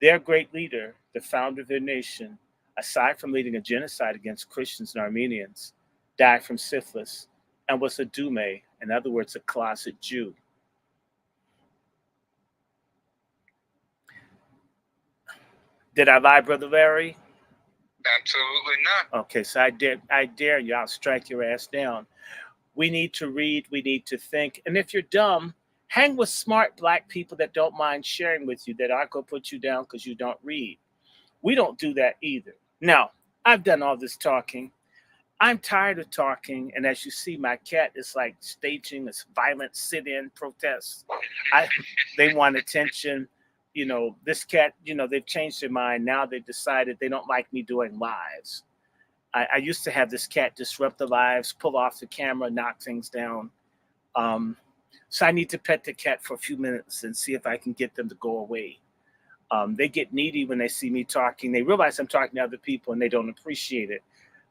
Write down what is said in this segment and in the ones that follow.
Their great leader, the founder of their nation, aside from leading a genocide against Christians and Armenians, died from syphilis and was a Dume, in other words, a closet Jew. Did I lie, Brother Larry? Absolutely not. Okay, so I dare you, I'll strike your ass down. We need to read, we need to think. And if you're dumb, hang with smart black people that don't mind sharing with you, that aren't going to put you down because you don't read. We don't do that either. Now, I've done all this talking. I'm tired of talking. And as you see, my cat is like staging this violent sit in protest. I, they want attention. This cat, they've changed their mind. Now they've decided they don't like me doing lives. I used to have this cat disrupt the lives, pull off the camera, knock things down. Um, so I need to pet the cat for a few minutes and see if I can get them to go away. They get needy when they see me talking. They realize I'm talking to other people and they don't appreciate it.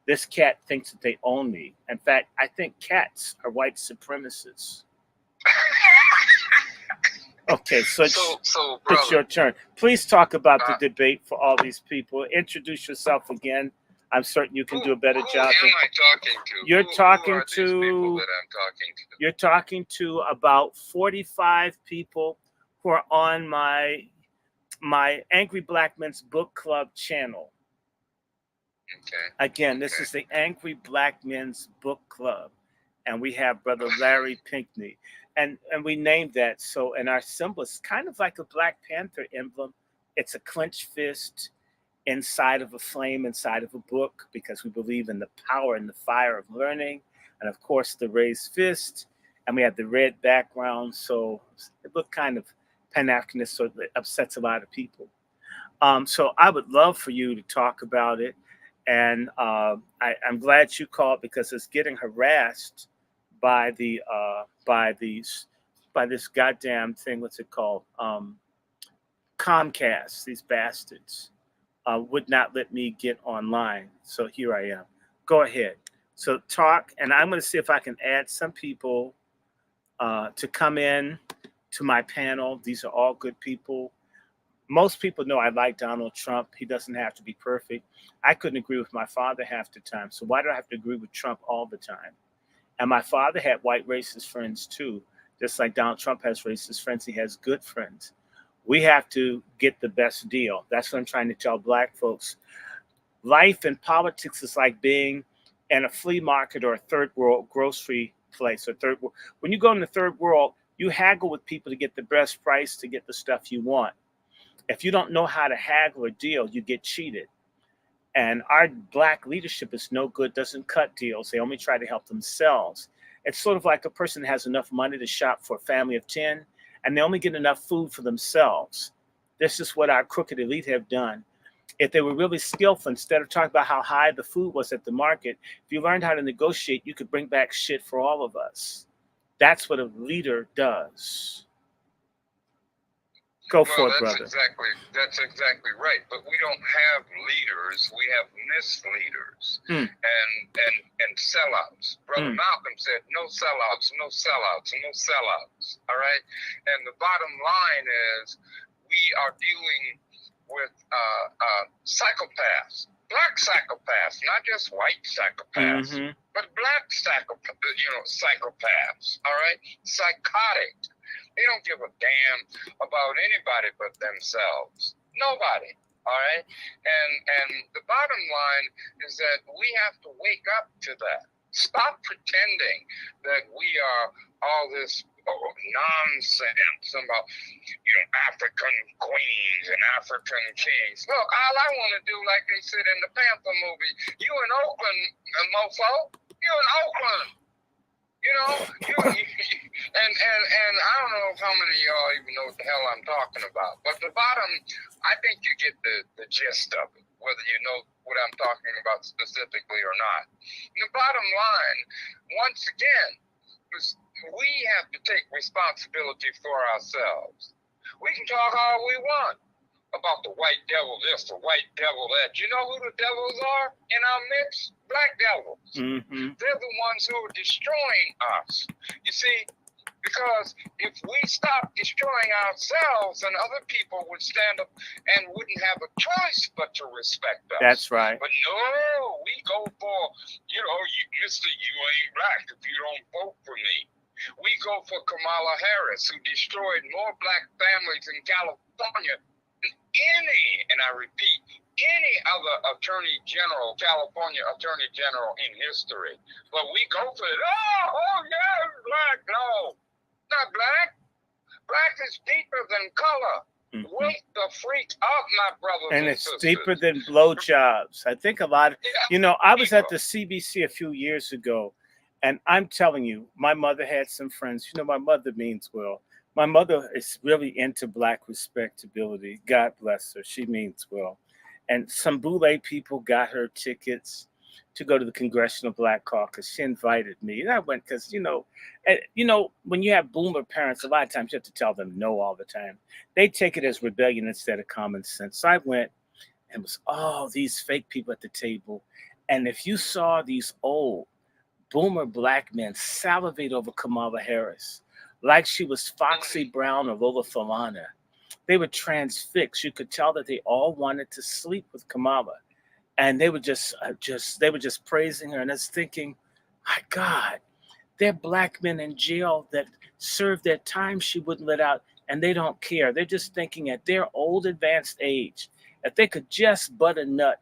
This cat thinks that they own me. In fact, I think cats are white supremacists. Okay, so So, it's your brother, turn. Please talk about the uh, debate for all these people. Introduce yourself again. I'm certain you can do a better who job. am I talking to? You're Who talking are these people to that I'm talking to? you're talking to about 45 people who are on my Angry Black Men's Book Club channel. Okay, Again, this okay. is the Angry Black Men's Book Club, and we have Brother Larry Pinkney, and we named that so. And our symbol is kind of like a Black Panther emblem. It's a clenched fist inside of a flame, inside of a book, because we believe in the power and the fire of learning, and of course the raised fist. And we have the red background, so it looked kind of Pan Africanist, so it upsets a lot of people. So I would love for you to talk about it, and I'm glad you called because it's getting harassed by by this goddamn thing. What's it called? Comcast. These bastards would not let me get online. So here I am. Go ahead. So talk, and I'm going to see if I can add some people to come in to my panel. These are all good people. Most people know I like Donald Trump. He doesn't have to be perfect. I couldn't agree with my father half the time. So why do I have to agree with Trump all the time? And my father had white racist friends too. Just like Donald Trump has racist friends, he has good friends. We have to get the best deal. That's what I'm trying to tell black folks. Life in politics is like being in a flea market or a third world grocery place or third world. When you go in the third world, you haggle with people to get the best price to get the stuff you want. If you don't know how to haggle or deal, you get cheated. And our black leadership is no good, doesn't cut deals. They only try to help themselves. It's sort of like a person that has enough money to shop for a family of 10, and they only get enough food for themselves. This is what our crooked elite have done. If they were really skillful, instead of talking about how high the food was at the market, if you learned how to negotiate, you could bring back shit for all of us. That's what a leader does. Go Well, for it, brother. that's exactly right. But we don't have leaders. We have misleaders Mm, and sellouts. Brother mm, Malcolm said, "No sellouts, no sellouts, no sellouts." All right. And the bottom line is, we are dealing with psychopaths, black psychopaths, not just white psychopaths, mm-hmm, but black psychopaths. All right, psychotic. They don't give a damn about anybody but themselves. Nobody. All right. And the bottom line is that we have to wake up to that. Stop pretending that we are all this nonsense about African queens and African kings. Look, all I want to do, like they said in the Panther movie, you in Oakland, mofo. You in Oakland. And I don't know if how many of y'all even know what the hell I'm talking about. But the bottom, I think you get the gist of it, whether you know what I'm talking about specifically or not. And the bottom line, once again, is we have to take responsibility for ourselves. We can talk all we want about the white devil this, the white devil that. You know who the devils are in our midst? Black devils. mm-hmm. They're the ones who are destroying us. You see, Because if we stop destroying ourselves, then other people would stand up and wouldn't have a choice but to respect us. That's right. But no, we go for, Mr. You ain't black if you don't vote for me. We go for Kamala Harris, who destroyed more black families in California than any, and I repeat, any other California attorney general in history. But we go for it. Oh yeah, black. No, not black. Black is deeper than color. Mm-hmm. Wake the freak up, my brothers and it's sisters. deeper than blowjobs. I think a lot of, I was at the CBC a few years ago, and I'm telling you, my mother had some friends. My mother means well. My mother is really into black respectability. God bless her. She means well. And some Boule people got her tickets to go to the Congressional Black Caucus. She invited me, and I went because when you have boomer parents, a lot of times you have to tell them no all the time. They take it as rebellion instead of common sense. So I went, and it was all these fake people at the table, and if you saw these old boomer black men salivate over Kamala Harris like she was Foxy Brown or Lola Falana, they were transfixed. You could tell that they all wanted to sleep with Kamala. And they were just praising her, and I was thinking, my God, there are black men in jail that served their time she wouldn't let out, and they don't care. They're just thinking at their old advanced age, if they could just butt a nut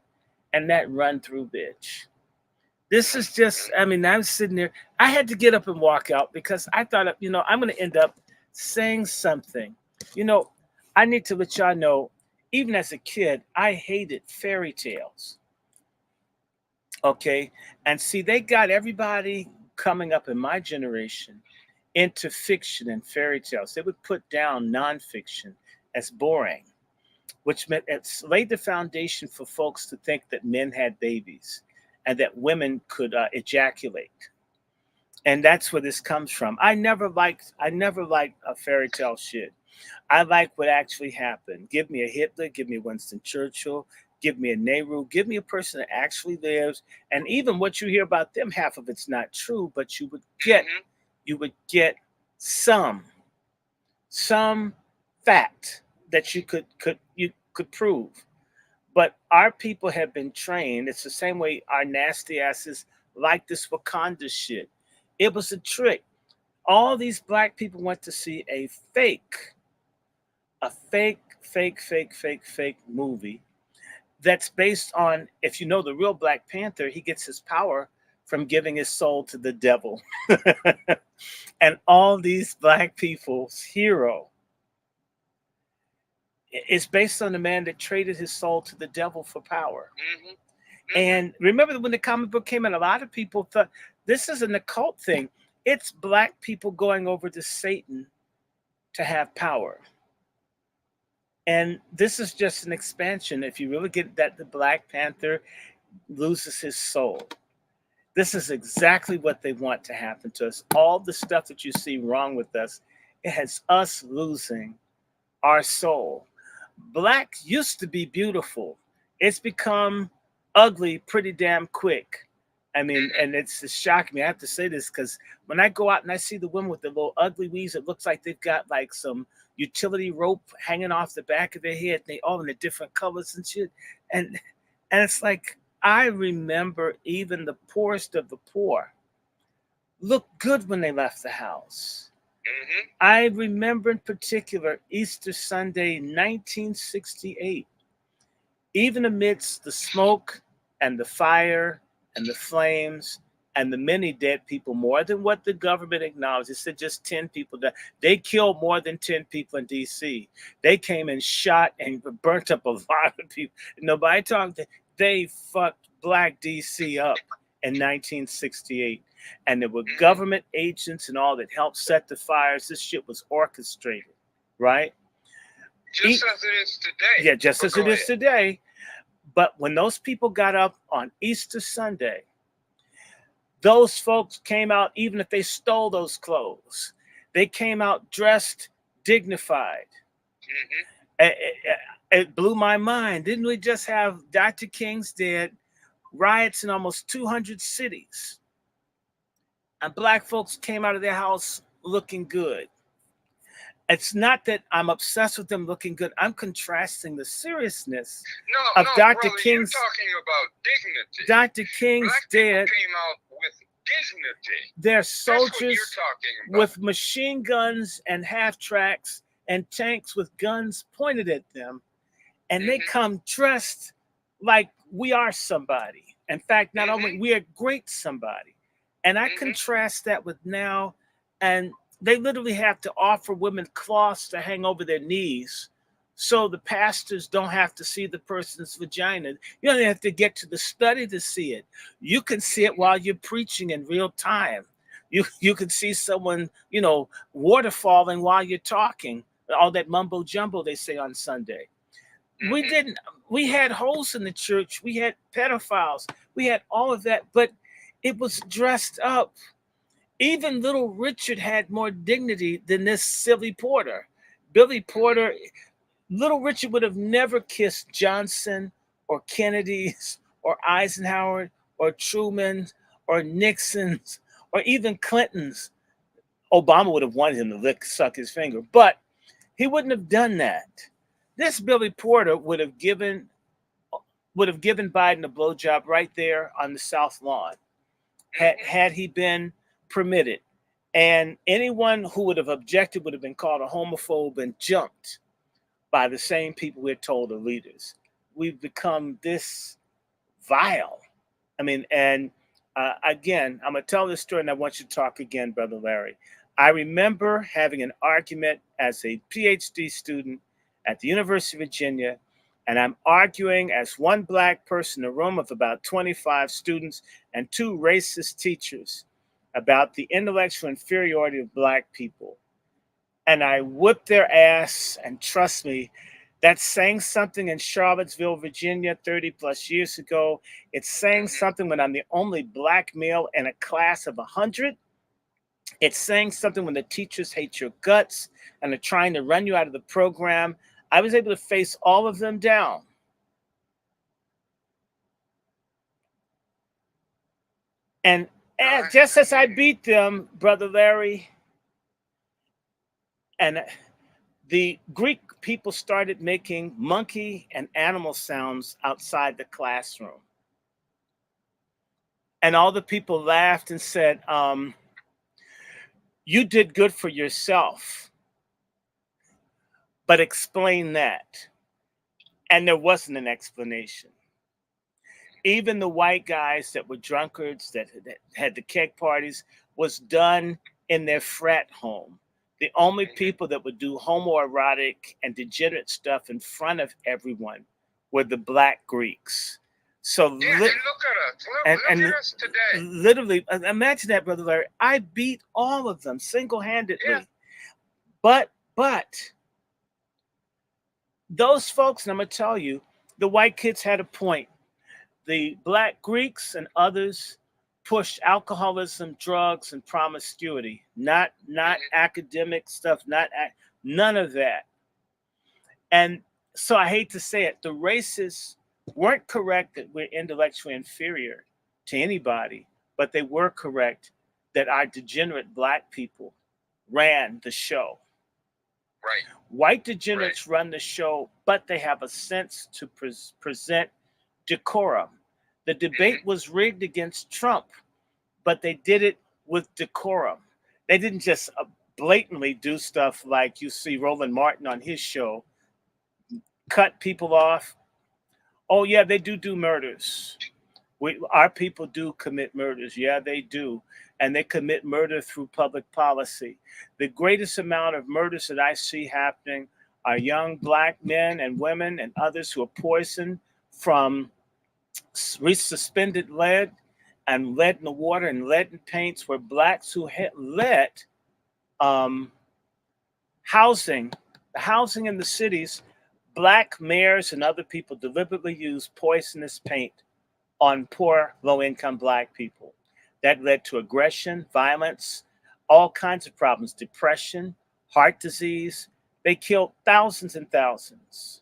and that run through bitch. This is just, I'm sitting there. I had to get up and walk out because I thought, I'm going to end up saying something. I need to let y'all know, even as a kid, I hated fairy tales. Okay. And see, they got everybody coming up in my generation into fiction and fairy tales. They would put down nonfiction as boring, which meant it's laid the foundation for folks to think that men had babies and that women could ejaculate. And that's where this comes from. I never liked a fairy tale shit. I like what actually happened. Give me a Hitler, give me Winston Churchill, give me a Nehru, give me a person that actually lives. And even what you hear about them, half of it's not true, but you would get some fact that you could prove. But our people have been trained. It's the same way our nasty asses like this Wakanda shit. It was a trick. All these black people went to see a fake movie that's based on, if you know the real Black Panther, he gets his power from giving his soul to the devil. And all these black people's hero is based on the man that traded his soul to the devil for power. Mm-hmm. Mm-hmm. And remember when the comic book came out, a lot of people thought this is an occult thing. It's black people going over to Satan to have power. And this is just an expansion. If you really get that the Black Panther loses his soul, this is exactly what they want to happen to us. All the stuff that you see wrong with us, it has us losing our soul. Black used to be beautiful. It's become ugly pretty damn quick. And it's shocking me. I have to say this because when I go out and I see the women with the little ugly weaves, it looks like they've got like some utility rope hanging off the back of their head. They all in the different colors and shit. And it's like, I remember even the poorest of the poor looked good when they left the house. Mm-hmm. I remember in particular Easter Sunday, 1968. Even amidst the smoke and the fire and the flames and the many dead people, more than what the government acknowledged. It said just 10 people died. They killed more than 10 people in D.C. They came and shot and burnt up a lot of people. Nobody talked. They fucked Black D.C. up in 1968. And there were government agents and all that helped set the fires. This shit was orchestrated, right? Just as it is today. Yeah, just as it is today. But when those people got up on Easter Sunday, those folks came out, even if they stole those clothes, they came out dressed, dignified. Mm-hmm. It blew my mind. Didn't we just have Dr. King's dead, riots in almost 200 cities? And black folks came out of their house looking good. It's not that I'm obsessed with them looking good. I'm contrasting the seriousness No, of no, Dr. brother, you're King's talking about dignity. Dr. King's Black people dead. came out with dignity. They're That's what you're soldiers talking about. with machine guns and half tracks and tanks with guns pointed at them, and they Mm-hmm. come dressed like we are somebody. In fact, not only Mm-hmm. we are great somebody. And I Mm-hmm. contrast that with now, and they literally have to offer women cloths to hang over their knees so the pastors don't have to see the person's vagina. You don't have to get to the study to see it. You can see it while you're preaching in real time. You can see someone, water falling while you're talking. All that mumbo jumbo they say on Sunday. We Mm-hmm. didn't We had holes in the church, we had pedophiles, we had all of that, but it was dressed up. Even little Richard had more dignity than this silly Porter. Billy Porter, little Richard would have never kissed Johnson or Kennedy's or Eisenhower or Truman or Nixon's or even Clinton's. Obama would have wanted him to suck his finger, but he wouldn't have done that. This Billy Porter would have given Biden a blowjob right there on the South Lawn, Mm-hmm. had he been permitted. And anyone who would have objected would have been called a homophobe and jumped by the same people we're told are leaders. We've become this vile. I mean, and again, I'm going to tell this story and I want you to talk again, Brother Larry. I remember having an argument as a PhD student at the University of Virginia, and I'm arguing as one black person in a room of about 25 students and two racist teachers about the intellectual inferiority of black people. And I whipped their ass, and trust me, that's saying something in Charlottesville, Virginia, 30 plus years ago. It's saying Mm-hmm. something when I'm the only black male in a class of 100. It's saying something when the teachers hate your guts and are trying to run you out of the program. I was able to face all of them down. And just as I beat them, Brother Larry, and the Greek people started making monkey and animal sounds outside the classroom. And all the people laughed and said, you did good for yourself, but explain that. And there wasn't an explanation. Even the white guys that were drunkards that had the keg parties was done in their frat home. The only people that would do homoerotic and degenerate stuff in front of everyone were the black Greeks. So Yeah, and look at us. Look at us today. literally, imagine that, Brother Larry. I beat all of them single-handedly. Yeah. But those folks, and I'm gonna tell you, the white kids had a point. The black Greeks and others pushed alcoholism, drugs, and promiscuity. Not academic stuff. None of that. And so I hate to say it, the racists weren't correct that we're intellectually inferior to anybody, but they were correct that our degenerate black people ran the show. Right. White degenerates run the show, but they have a sense to present decorum. The debate was rigged against Trump, but they did it with decorum. They didn't just blatantly do stuff like you see Roland Martin on his show, cut people off. Oh yeah, they do murders. Our people do commit murders. Yeah, they do. And they commit murder through public policy. The greatest amount of murders that I see happening are young black men and women and others who are poisoned from resuspended lead and lead in the water and lead in paints, where blacks who had let um, housing, the housing in the cities, black mayors and other people deliberately use poisonous paint on poor, low-income black people. That led to aggression, violence, all kinds of problems, depression, heart disease. They killed thousands and thousands.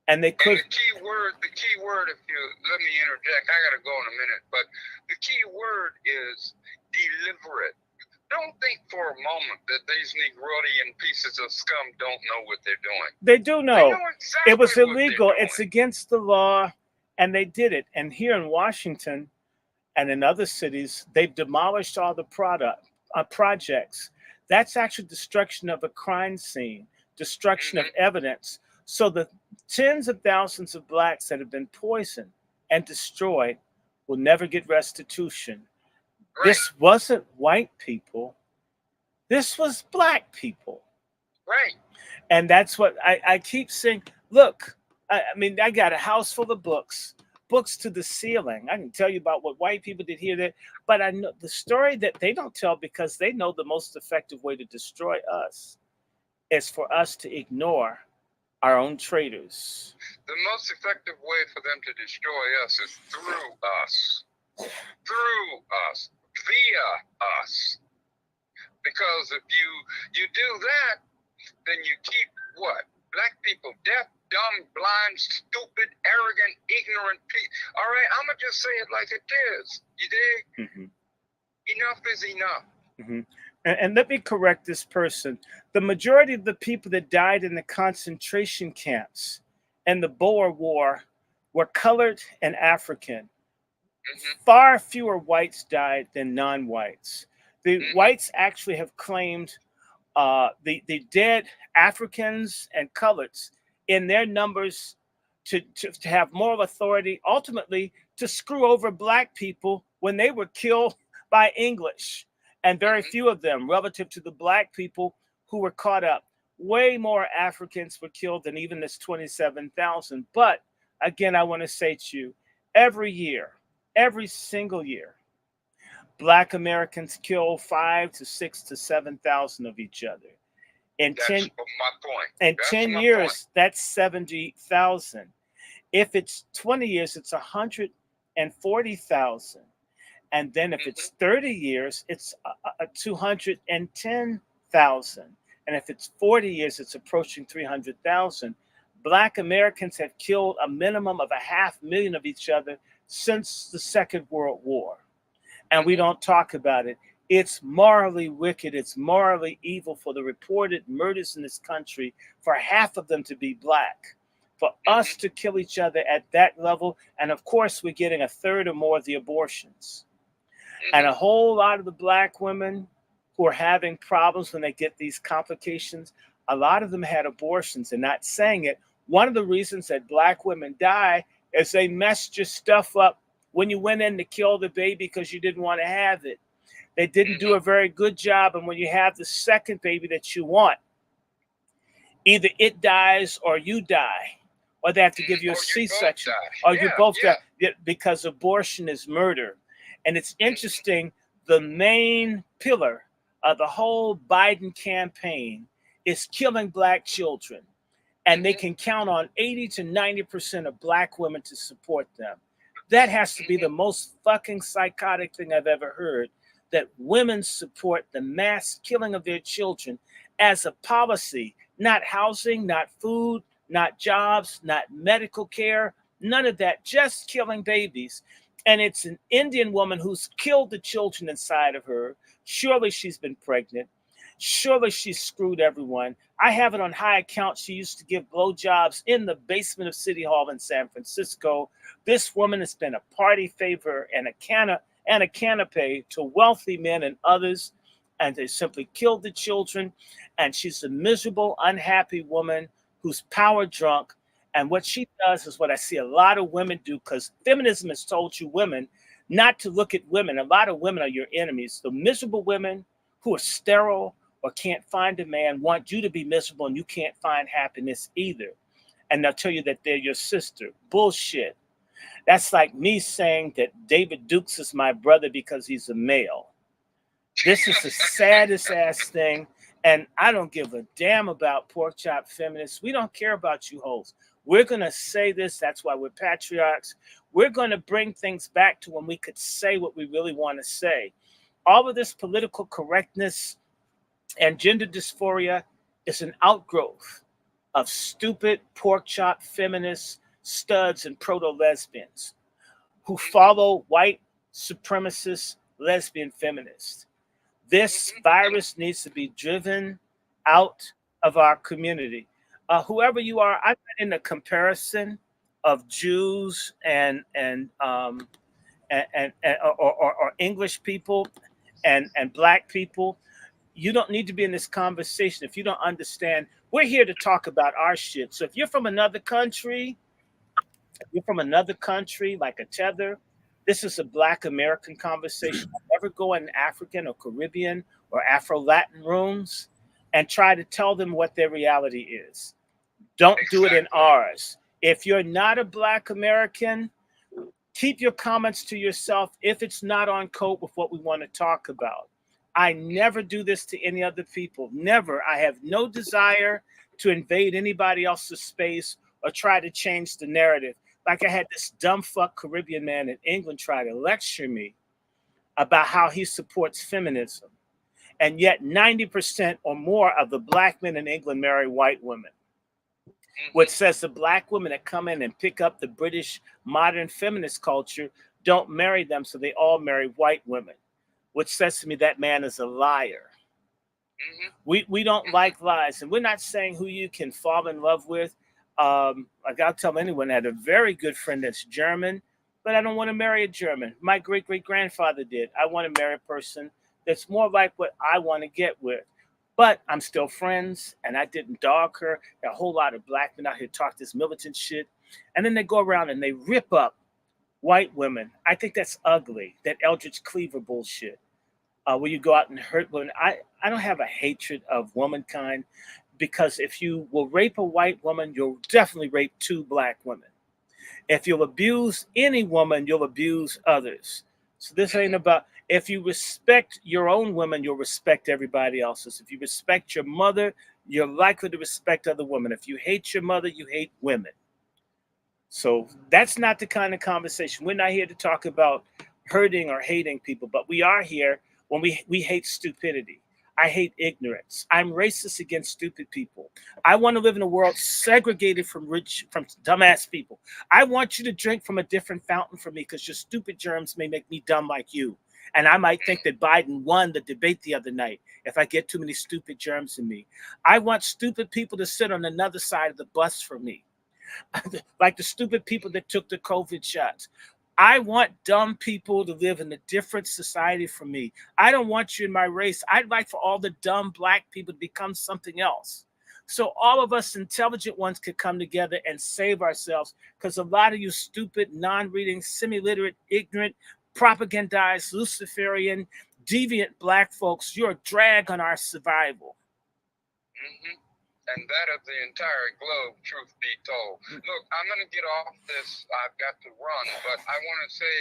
And they could. And the key word, if you let me interject, I got to go in a minute, but the key word is deliberate. Don't think for a moment that these Negroidian pieces of scum don't know what they're doing. They do They know know it exactly was what they're illegal. It's doing. against the law, and they did it. And here in Washington and in other cities, they've demolished all the projects. That's actually destruction of a crime scene, destruction of Hmm. evidence. So the tens of thousands of blacks that have been poisoned and destroyed will never get restitution. Right, This wasn't white people. This was black people. right. And that's what I keep saying. Look, I mean, I got a house full of books, books to the ceiling. I can tell you about what white people did here, there, but I know the story that they don't tell because they know the most effective way to destroy us is for us to ignore our own traitors. The most effective way for them to destroy us is through us, via us. Because if you do that, then you keep what? Black people deaf, dumb, blind, stupid, arrogant, ignorant people. All right, I'm gonna just say it like it is. You dig? Mm-hmm. Enough is enough. Mm-hmm. And let me correct this person. The majority of the people that died in the concentration camps and the Boer War were colored and African. Hmm. Far fewer whites died than non-whites. The Hmm. whites actually have claimed the dead Africans and coloreds in their numbers to have moral authority, ultimately to screw over black people when they were killed by English. And very Hmm. few of them relative to the black people who were caught up. Way more Africans were killed than even this 27,000. But again, I want to say to you, every year, every single year, Black Americans kill 5 to 6 to 7,000 of each other. In That's 10 my point. in That's 10 my point. years, that's 70,000. If it's 20 years, it's 140,000. And then if Hmm. it's 30 years, it's 210,000. And if it's 40 years, it's approaching 300,000. Black Americans have killed a minimum of 500,000 of each other since the Second World War, and we Hmm. don't talk about it. It's morally wicked. It's morally evil for the reported murders in this country for half of them to be black. For us Hmm. to kill each other at that level, and of course, we're getting a third or more of the abortions. And Hmm. a whole lot of the black women who are having problems when they get these complications, a lot of them had abortions and not saying it. One of the reasons that black women die is they messed your stuff up when you went in to kill the baby because you didn't want to have it. They didn't do Hmm. a very good job. And when you have the second baby that you want, either it dies or you die, or they have to give you a Or you both C-section, die. or you Yeah, both die, yeah. because abortion is murder. And it's Hmm. interesting, the main pillar of the whole Biden campaign is killing black children. And they Hmm. can count on 80 to 90% of black women to support them. That has to be the Hmm. most fucking psychotic thing I've ever heard, that women support the mass killing of their children as a policy, not housing, not food, not jobs, not medical care, none of that, just killing babies. And it's an Indian woman who's killed the children inside of her. Surely she's been pregnant. Surely she's screwed everyone. I have it on high account. She used to give blowjobs in the basement of City Hall in San Francisco. This woman has been a party favor and a canopy to wealthy men and others, and they simply killed the children. And she's a miserable, unhappy woman who's power drunk. And what she does is what I see a lot of women do, because feminism has told you women not to look at women. A lot of women are your enemies. The miserable women who are sterile or can't find a man want you to be miserable, and you can't find happiness either. And they'll tell you that they're your sister. Bullshit. That's like me saying that David Dukes is my brother because he's a male. This is the saddest ass thing. And I don't give a damn about pork chop feminists. We don't care about you hoes. We're going to say this. That's why we're patriarchs. We're going to bring things back to when we could say what we really want to say. All of this political correctness and gender dysphoria is an outgrowth of stupid pork chop feminists, studs, and proto lesbians who follow white supremacist lesbian feminists. This virus needs to be driven out of our community. Whoever you are, I'm not in a comparison of Jews or English people and black people. You don't need to be in this conversation if you don't understand. We're here to talk about our shit. So if you're from another country like a tether, this is a black American conversation. I never go in African or Caribbean or Afro Latin rooms and try to tell them what their reality is. Don't do it in Exactly. ours. If you're not a black American, keep your comments to yourself if it's not on code with what we want to talk about. I never do this to any other people. Never. I have no desire to invade anybody else's space or try to change the narrative. Like I had this dumb fuck Caribbean man in England try to lecture me about how he supports feminism. And yet 90% or more of the black men in England marry white women, which says the black women that come in and pick up the British modern feminist culture don't marry them, so they all marry white women, which says to me that man is a liar. We don't like lies, and we're not saying who you can fall in love with. Like I'll tell anyone, I had a very good friend that's German, but I don't want to marry a German. My great great grandfather did. I want to marry a person that's more like what I want to get with. But I'm still friends, and I didn't dog her. There are a whole lot of black men out here talk this militant shit, and then they go around and they rip up white women. I think that's ugly. That Eldridge Cleaver bullshit. Where you go out and hurt women. I don't have a hatred of womankind because if you will rape a white woman, you'll definitely rape two black women. If you'll abuse any woman, you'll abuse others. So this ain't about if you respect your own women, you'll respect everybody else's. If you respect your mother, you're likely to respect other women. If you hate your mother, you hate women. So that's not the kind of conversation. We're not here to talk about hurting or hating people, but we are here when we hate stupidity. I hate ignorance. I'm racist against stupid people. I want to live in a world segregated from dumbass people. I want you to drink from a different fountain from me because your stupid germs may make me dumb like you. And I might think that Biden won the debate the other night if I get too many stupid germs in me. I want stupid people to sit on another side of the bus for me, like the stupid people that took the COVID shots. I want dumb people to live in a different society from me. I don't want you in my race. I'd like for all the dumb black people to become something else. So all of us intelligent ones could come together and save ourselves because a lot of you stupid, non-reading, semi-literate, ignorant, propagandized, Luciferian, deviant black folks, you're a drag on our survival. And that of the entire globe, truth be told. Look, I'm going to get off this. I've got to run, but I want to say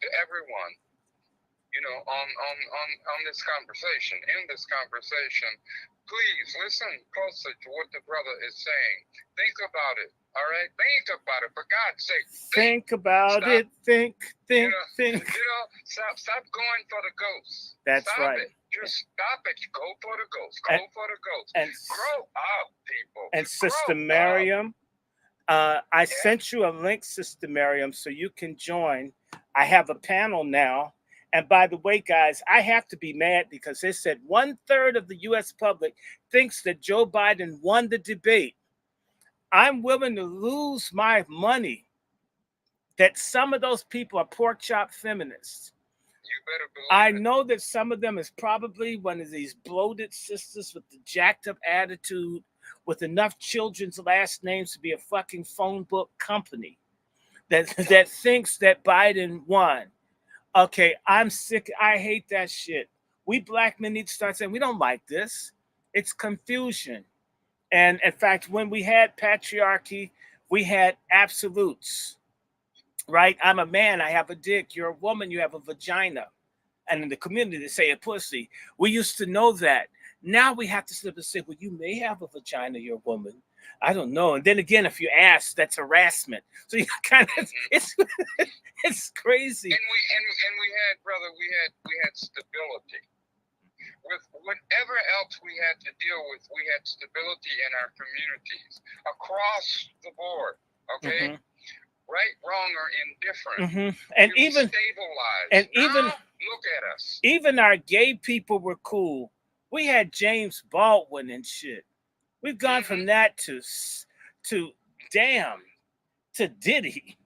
to everyone, on this conversation, in this conversation, please listen closely to what the brother is saying. Think about it. All right, think about it. For God's sake, think about it. Think. Stop going for the ghosts. That's stop right. It. Just stop it. Go for the ghosts. Go for the ghosts. And grow up, people. And Sister Miriam, I sent you a link, Sister Miriam, so you can join. I have a panel now. And by the way, guys, I have to be mad because they said 1/3 of the U.S. public thinks that Joe Biden won the debate. I'm willing to lose my money that some of those people are pork chop feminists. You better believe I know that some of them is probably one of these bloated sisters with the jacked up attitude with enough children's last names to be a fucking phone book company that thinks that Biden won. Okay, I'm sick. I hate that shit. We black men need to start saying we don't like this. It's confusion. And in fact, when we had patriarchy, we had absolutes, right? I'm a man, I have a dick. You're a woman, you have a vagina. And in the community, they say a pussy. We used to know that. Now we have to slip and say, well, you may have a vagina, you're a woman. I don't know. And then again, if you ask, that's harassment. So you kind of, it's crazy. And we had, brother, we had stability. With whatever else we had to deal with, we had stability in our communities across the board. Okay, right, wrong, or indifferent. And we even stabilized. And now, even look Look at us. Even our gay people were cool. We had James Baldwin and shit. We've gone from that to damn to Diddy.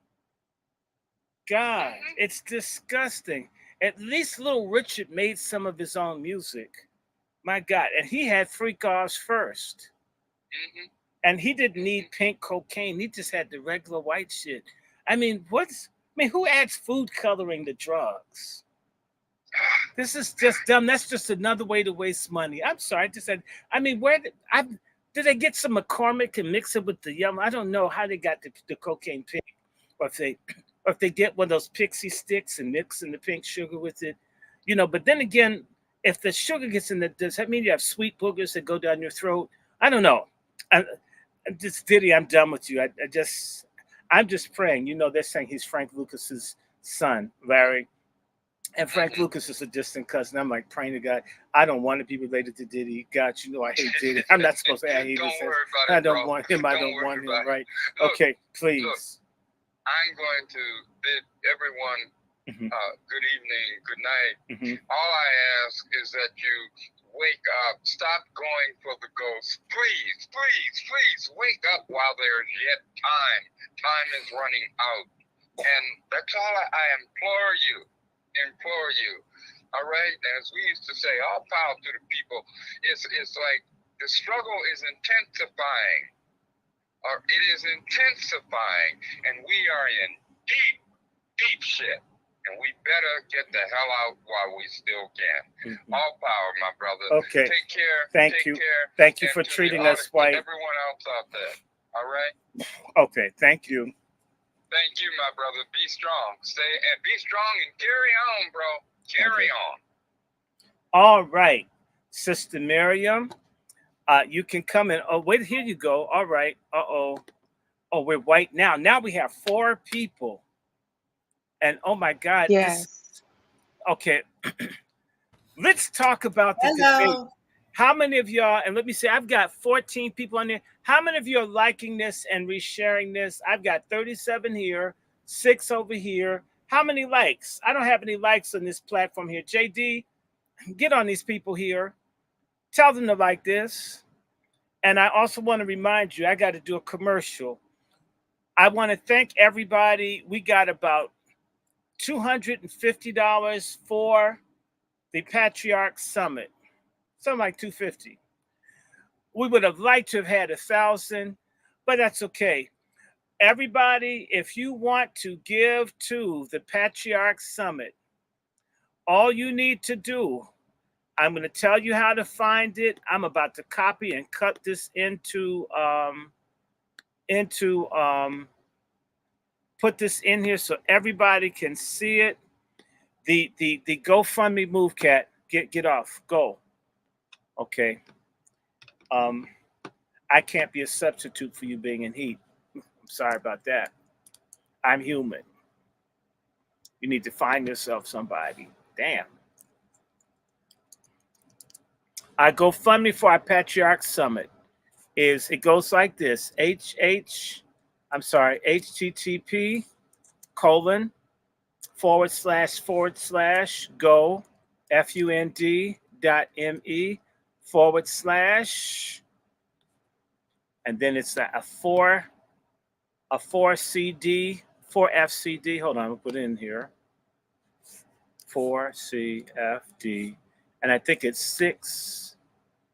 God, it's disgusting. At least Little Richard made some of his own music. My God, and he had freak offs first. And he didn't need pink cocaine. He just had the regular white shit. I mean, who adds food coloring to drugs? This is just dumb. That's just another way to waste money. I'm sorry. I mean, did they get some McCormick and mix it with the yellow? I don't know how they got the cocaine pink, or if they get one of those pixie sticks and mix in the pink sugar with it, But then again, if the sugar gets in does that mean you have sweet boogers that go down your throat? I don't know. Diddy, I'm done with you. I'm just praying. They're saying he's Frank Lucas's son, Larry. And Frank Lucas is a distant cousin. I'm like praying to God. I don't want to be related to Diddy. God, I hate Diddy. I'm not supposed to say I hate him. I don't want him. I don't want him. Right? Look, okay, please. Look, I'm going to bid everyone good evening, good night. All I ask is that you wake up. Stop going for the ghosts. Please, please, please wake up while there's yet time. Time is running out. And that's all I implore you. All right? As we used to say, all power to the people. It's like the struggle is intensifying. Or it is intensifying. And we are in deep, deep shit. And we better get the hell out while we still can. All power, my brother. Okay. Take care. Thank you. Thank you for treating us white. Everyone else out there. All right? Okay. Thank you. Thank you, my brother. Be strong. Be strong and carry on, bro. Carry on. All right. Sister Miriam, you can come in. Oh, wait, here you go. All right. Oh, we're white now. Now we have 4 people. And oh my God. Yes. Okay. Let's talk about the debate. How many of y'all, and let me say, I've got 14 people on there. How many of you are liking this and resharing this? I've got 37 here, 6 over here. How many likes? I don't have any likes on this platform here. JD, get on these people here. Tell them to like this. And I also want to remind you, I got to do a commercial. I want to thank everybody. We got about $250 for the Patriarch Summit. Something like $250. We would have liked to have had 1,000, but that's okay. Everybody, if you want to give to the Patriarch Summit, all you need to do, I'm going to tell you how to find it. I'm about to copy and cut this put this in here so everybody can see it. The GoFundMe move, Cat. Get off. Go. Okay. I can't be a substitute for you being in heat. I'm sorry about that. I'm human. You need to find yourself somebody. Damn. Our GoFundMe for our Patriarch Summit it goes like this. http:// go fund.me/ and then it's a 4CD, 4FCD. Hold on, I'll put it in here. 4CFD. And I think it's 6.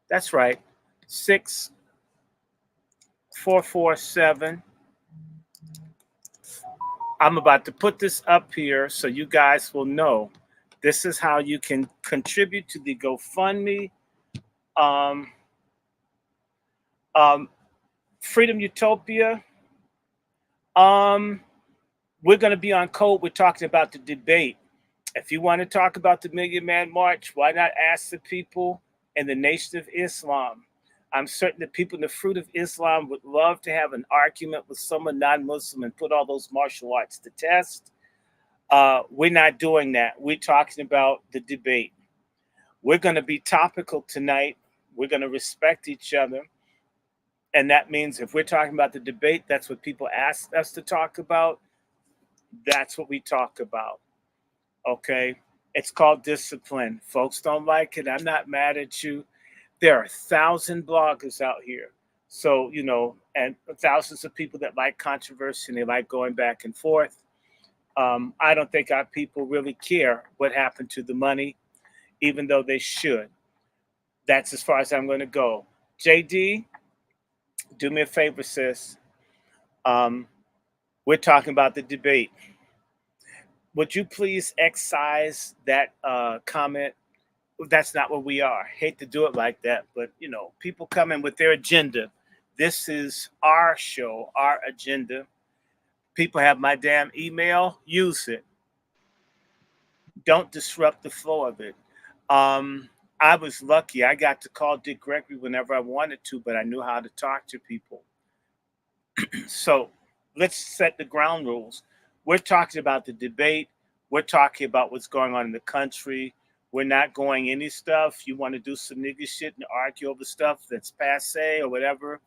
That's right. 6447. I'm about to put this up here so you guys will know. This is how you can contribute to the GoFundMe. Freedom Utopia. We're going to be on code. We're talking about the debate. If you want to talk about the Million Man March, why not ask the people in the Nation of Islam? I'm certain that people in the Fruit of Islam would love to have an argument with someone non-Muslim and put all those martial arts to test. We're not doing that. We're talking about the debate. We're going to be topical tonight. We're going to respect each other. And that means if we're talking about the debate, that's what people ask us to talk about. That's what we talk about. Okay. It's called discipline. Folks don't like it. I'm not mad at you. There are 1,000 bloggers out here. So, and thousands of people that like controversy and they like going back and forth. I don't think our people really care what happened to the money, even though they should. That's as far as I'm going to go. JD, do me a favor, sis. Um, we're talking about the debate. Would you please excise that comment? That's not what we are. Hate to do it like that, but people come in with their agenda. This is our show, our agenda. People have my damn email. Use it. Don't disrupt the flow of it. Um, I was lucky. I got to call Dick Gregory whenever I wanted to, but I knew how to talk to people. So let's set the ground rules. We're talking about the debate. We're talking about what's going on in the country. We're not going any stuff. You want to do some nigga shit and argue over stuff that's passe or whatever.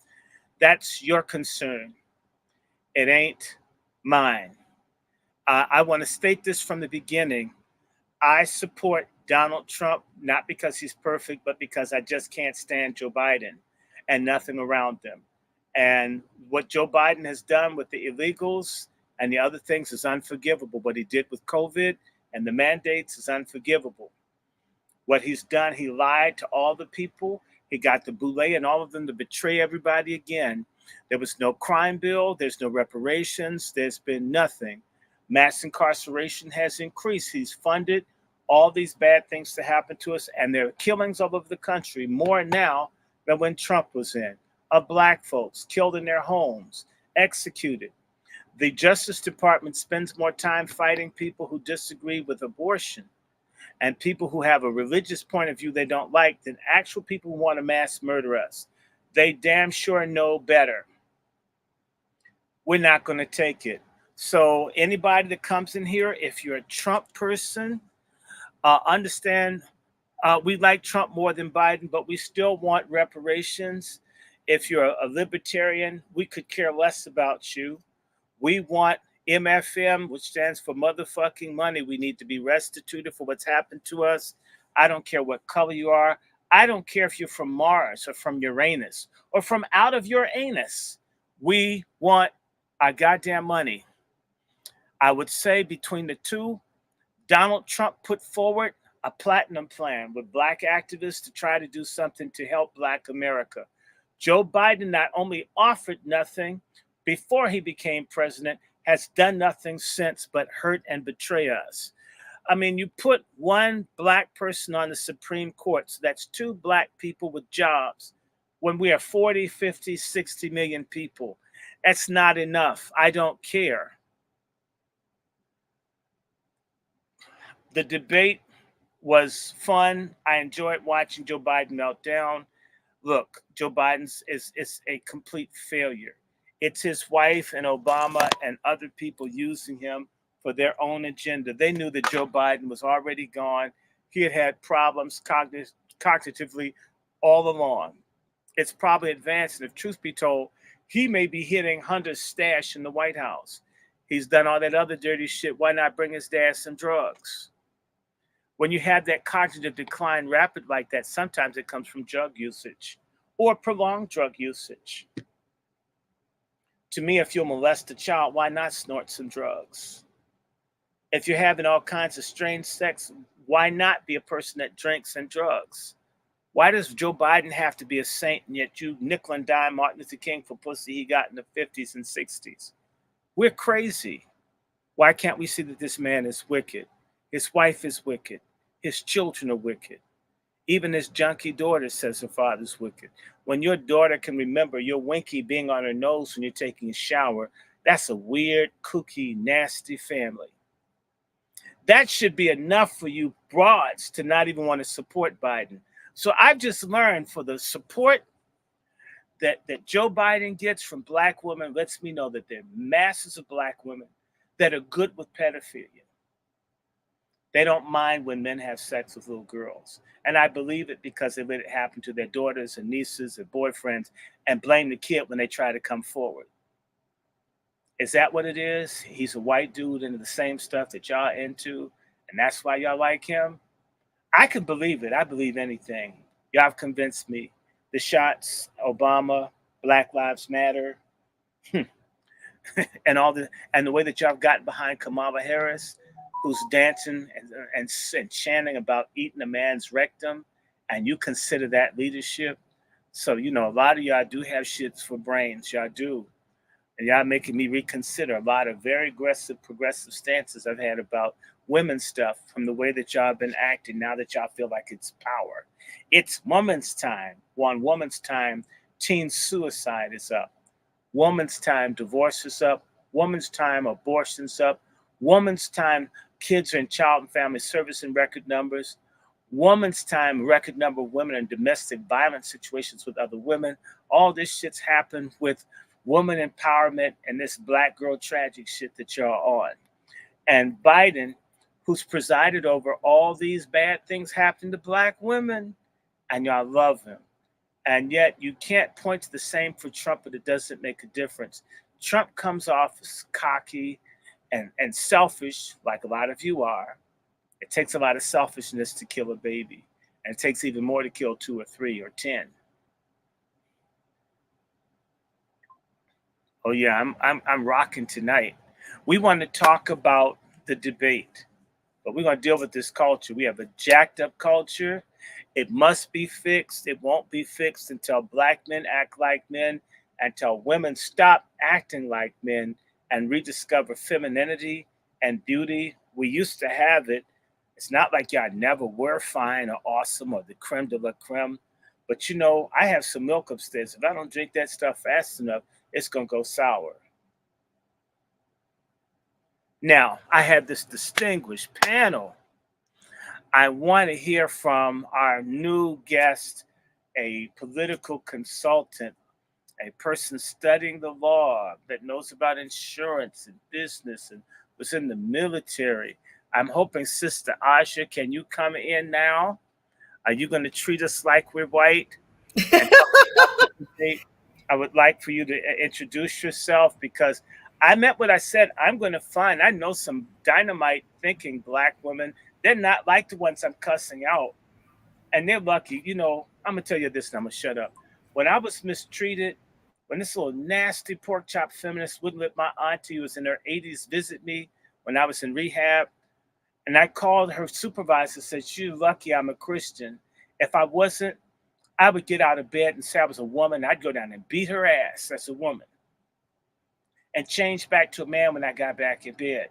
That's your concern. It ain't mine. I want to state this from the beginning. I support Donald Trump, not because he's perfect, but because I just can't stand Joe Biden and nothing around them. And what Joe Biden has done with the illegals and the other things is unforgivable. What he did with COVID and the mandates is unforgivable. What he's done, he lied to all the people. He got the Boule and all of them to betray everybody again. There was no crime bill. There's no reparations. There's been nothing. Mass incarceration has increased. He's funded all these bad things to happen to us, and there are killings all over the country, more now than when Trump was in, of black folks killed in their homes, executed. The Justice Department spends more time fighting people who disagree with abortion and people who have a religious point of view they don't like than actual people who want to mass murder us. They damn sure know better. We're not going to take it. So anybody that comes in here, if you're a Trump person, understand we like Trump more than Biden, but we still want reparations. If you're a libertarian, we could care less about you. We want MFM, which stands for motherfucking money. We need to be restituted for what's happened to us. I don't care what color you are. I don't care if you're from Mars or from Uranus or from out of your anus. We want our goddamn money. I would say between the two, Donald Trump put forward a platinum plan with black activists to try to do something to help black America. Joe Biden not only offered nothing before he became president, has done nothing since but hurt and betray us. I mean, you put one black person on the Supreme Court, so that's two black people with jobs when we are 40, 50, 60 million people. That's not enough. I don't care. The debate was fun. I enjoyed watching Joe Biden melt down. Look, Joe Biden's is a complete failure. It's his wife and Obama and other people using him for their own agenda. They knew that Joe Biden was already gone. He had had problems cognitively all along. It's probably advanced, and if truth be told, he may be hitting Hunter's stash in the White House. He's done all that other dirty shit. Why not bring his dad some drugs? When you have that cognitive decline rapid like that, sometimes it comes from drug usage or prolonged drug usage. To me, if you'll molest a child, why not snort some drugs? If you're having all kinds of strange sex, why not be a person that drinks and drugs? Why does Joe Biden have to be a saint and yet you nickel and dime Martin Luther King for pussy he got in the 50s and 60s? We're crazy. Why can't we see that this man is wicked? His wife is wicked. His children are wicked. Even his junkie daughter says her father's wicked. When your daughter can remember your winky being on her nose when you're taking a shower, that's a weird, kooky, nasty family. That should be enough for you broads to not even want to support Biden. So I've just learned for the support that Joe Biden gets from black women lets me know that there are masses of black women that are good with pedophilia. They don't mind when men have sex with little girls. And I believe it because they let it happen to their daughters and nieces and boyfriends and blame the kid when they try to come forward. Is that what it is? He's a white dude into the same stuff that y'all into, and that's why y'all like him. I can believe it. I believe anything. Y'all have convinced me. The shots, Obama, Black Lives Matter, and all the way that y'all have gotten behind Kamala Harris, who's dancing and chanting about eating a man's rectum, and you consider that leadership. So a lot of y'all do have shits for brains. Y'all do, and y'all making me reconsider a lot of very aggressive, progressive stances I've had about women's stuff from the way that y'all have been acting. Now that y'all feel like it's power, it's woman's time. One woman's time, teen suicide is up. Woman's time, divorce is up. Woman's time, abortion's up. Woman's time, kids are in child and family service and record numbers. Woman's time, record number of women in domestic violence situations with other women. All this shit's happened with woman empowerment and this black girl tragic shit that y'all on. And Biden, who's presided over all these bad things happening to black women, and y'all love him. And yet you can't point to the same for Trump, but it doesn't make a difference. Trump comes off as cocky and selfish, like a lot of you are. It takes a lot of selfishness to kill a baby, and it takes even more to kill 2 or 3 or 10. Oh yeah, I'm rocking tonight. We want to talk about the debate, but we're going to deal with this culture. We have a jacked up culture. It must be fixed. It won't be fixed until black men act like men, until women stop acting like men and rediscover femininity and beauty. We used to have it. It's not like y'all never were fine or awesome or the creme de la creme. But I have some milk upstairs. If I don't drink that stuff fast enough, it's going to go sour. Now, I have this distinguished panel. I want to hear from our new guest, a political consultant, a person studying the law that knows about insurance and business and was in the military. I'm hoping, Sister Aja, can you come in now? Are you going to treat us like we're white and talk about the debate? I would like for you to introduce yourself because I meant what I said. I'm going to find, I know some dynamite thinking black women. They're not like the ones I'm cussing out. And they're lucky. I'm going to tell you this and I'm going to shut up. When I was mistreated, when this little nasty pork chop feminist wouldn't let my auntie who was in her 80s visit me when I was in rehab, and I called her supervisor and said, "You're lucky I'm a Christian. If I wasn't, I would get out of bed and say I was a woman. I'd go down and beat her ass as a woman and change back to a man when I got back in bed.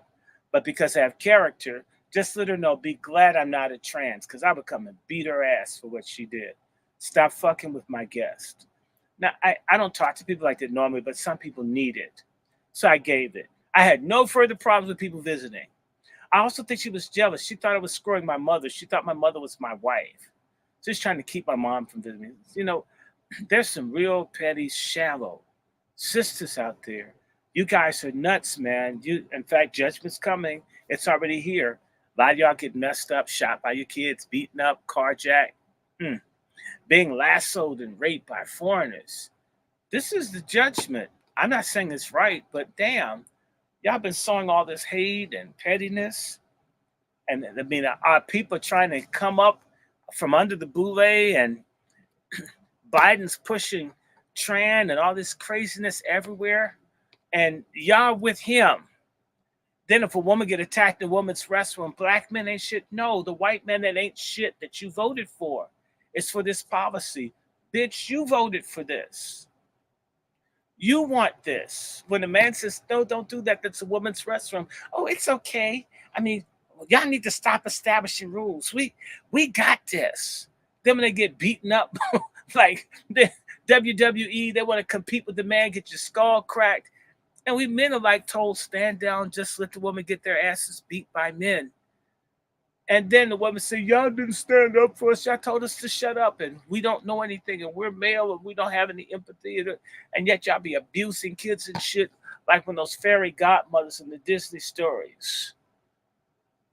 But because I have character, just let her know, be glad I'm not a trans, because I would come and beat her ass for what she did. Stop fucking with my guest." Now, I don't talk to people like that normally, but some people need it. So I gave it. I had no further problems with people visiting. I also think she was jealous. She thought I was screwing my mother. She thought my mother was my wife. Just trying to keep my mom from visiting me. There's some real petty, shallow sisters out there. You guys are nuts, man. In fact, judgment's coming. It's already here. A lot of y'all get messed up, shot by your kids, beaten up, carjacked, being lassoed and raped by foreigners. This is the judgment. I'm not saying it's right, but damn, y'all been sowing all this hate and pettiness. And I mean, our people trying to come up from under the Boule, and Biden's pushing Tran and all this craziness everywhere. And y'all with him. Then if a woman get attacked in a woman's restroom, black men ain't shit. No, the white men that ain't shit that you voted for. It's for this policy. Bitch, you voted for this. You want this. When a man says, no, don't do that, that's a woman's restroom. Oh, it's okay. I mean, y'all need to stop establishing rules. We got this. Then when they get beaten up, like the WWE, they want to compete with the man, get your skull cracked. And we men are like told, stand down, just let the woman get their asses beat by men. And then the woman said, y'all didn't stand up for us. Y'all told us to shut up. And we don't know anything. And we're male and we don't have any empathy. And yet y'all be abusing kids and shit like when those fairy godmothers in the Disney stories.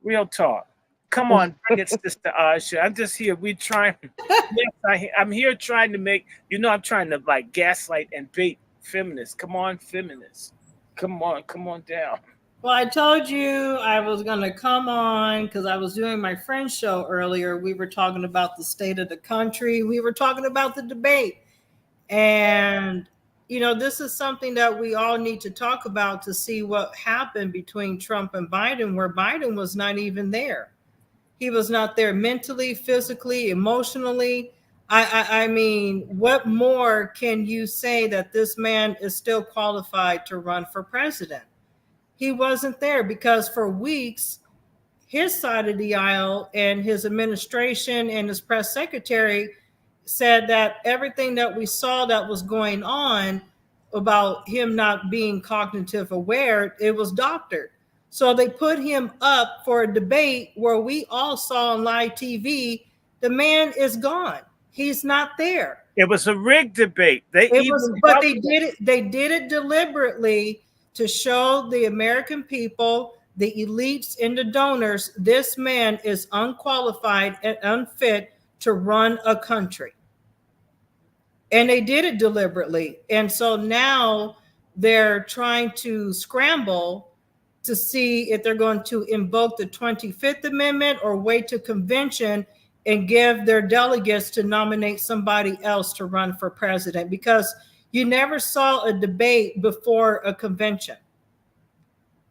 Real talk. Come on, bring it, Sister Asha. I'm just here. We trying. Yes, I'm here trying to make, I'm trying to like gaslight and bait feminists. Come on, feminists. Come on down. Well, I told you I was going to come on because I was doing my friend's show earlier. We were talking about the state of the country, we were talking about the debate. And, this is something that we all need to talk about to see what happened between Trump and Biden, where Biden was not even there. He was not there mentally, physically, emotionally. I mean, what more can you say that this man is still qualified to run for president? He wasn't there because for weeks, his side of the aisle and his administration and his press secretary said that everything that we saw that was going on about him not being cognitive aware, it was doctored. So they put him up for a debate where we all saw on live TV, the man is gone. He's not there. It was a rigged debate. They It was, even but covered it. they did it deliberately to show the American people, the elites and the donors, this man is unqualified and unfit to run a country. And they did it deliberately. And so now they're trying to scramble to see if they're going to invoke the 25th Amendment or wait to convention and give their delegates to nominate somebody else to run for president, because you never saw a debate before a convention.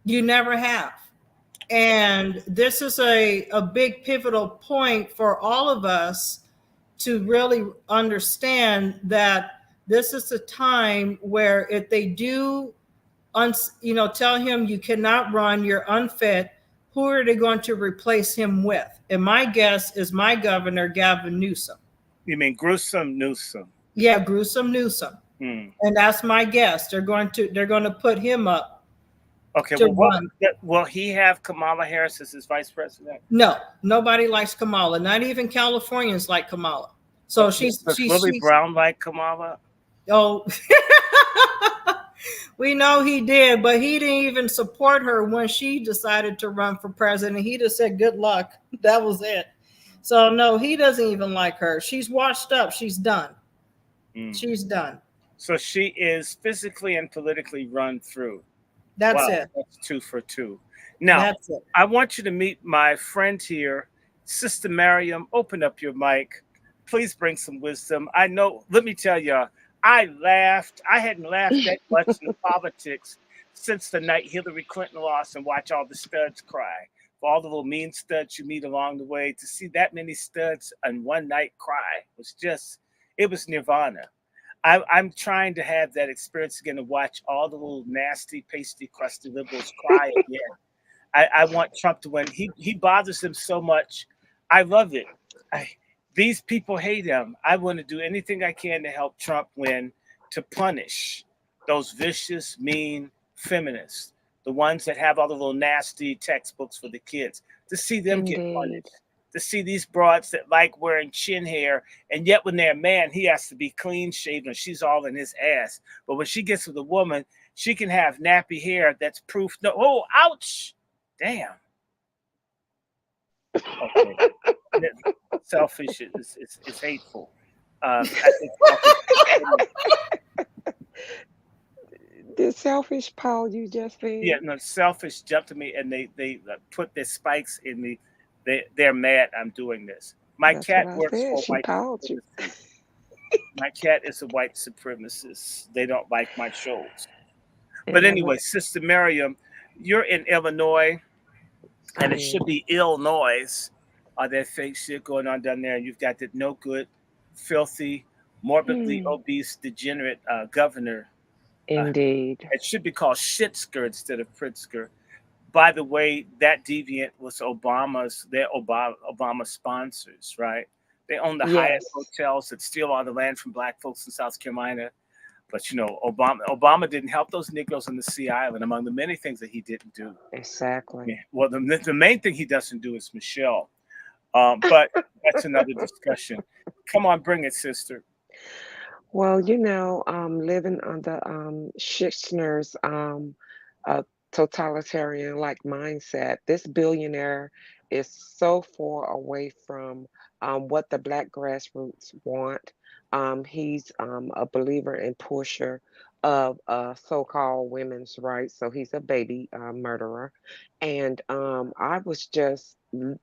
You never have. And this is a big pivotal point for all of us to really understand that this is a time where if they do tell him you cannot run, you're unfit, who are they going to replace him with? And my guess is my governor, Gavin Newsom. You mean gruesome Newsom? Yeah, gruesome Newsom. Hmm. And that's my guess. They're going to put him up Okay. to Well, what run. will he have Kamala Harris as his vice president? No, nobody likes Kamala. Not even Californians like Kamala. So Does Willie she's Brown like Kamala? oh we know he did, but he didn't even support her when she decided to run for president. He just said good luck. That was it. So no, he doesn't even like her. She's washed up. She's done. Hmm. She's done. So she is physically and politically run through. That's Wow, it. that's two for two. Now, That's it. I want you to meet my friend here, Sister Miriam. Open up your mic. Please bring some wisdom. I know, let me tell you, I laughed. I hadn't laughed that much in politics since the night Hillary Clinton lost and watch all the studs cry. For all the little mean studs you meet along the way, to see that many studs on one night cry was just, it was nirvana. I'm trying to have that experience again to watch all the little nasty, pasty, crusty liberals cry again. I want Trump to win. He bothers them so much. I love it. I, these people hate him. I want to do anything I can to help Trump win, to punish those vicious, mean feminists, the ones that have all the little nasty textbooks for the kids, to see them get Indeed. punished. To see these broads that like wearing chin hair, and yet when they're a man, he has to be clean shaven. She's all in his ass. But when she gets with a woman, she can have nappy hair. That's proof. No, oh, ouch, damn. Okay, selfish. It's hateful. I think selfish. The selfish Paul you just Yeah, said. no, selfish jump to me and they put their spikes in me. They're mad I'm doing this. My That's what cat I works said. for She white called you. supremacy. My cat is a white supremacist. They don't like my shows. But And that anyway, what Sister Miriam, you're in Illinois, and I it should am. be Illinois. That fake shit going on down there, and you've got that no good, filthy, morbidly Hmm. obese, degenerate governor. Uh, Indeed. it should be called Shitsker instead of Pritzker. By the way, that deviant was their Obama sponsors, right? They own the Hyatt Yes, hotels that steal all the land from black folks in South Carolina. But Obama didn't help those Negroes on the Sea Island, among the many things that he didn't do. exactly. Yeah. Well, the main thing he doesn't do is Michelle. But that's another discussion. Come on, bring it, sister. Well, living under Schichner's uh, totalitarian like mindset, this billionaire is so far away from what the black grassroots want. He's a believer in pusher, of so-called women's rights. So he's a baby murderer. And I was just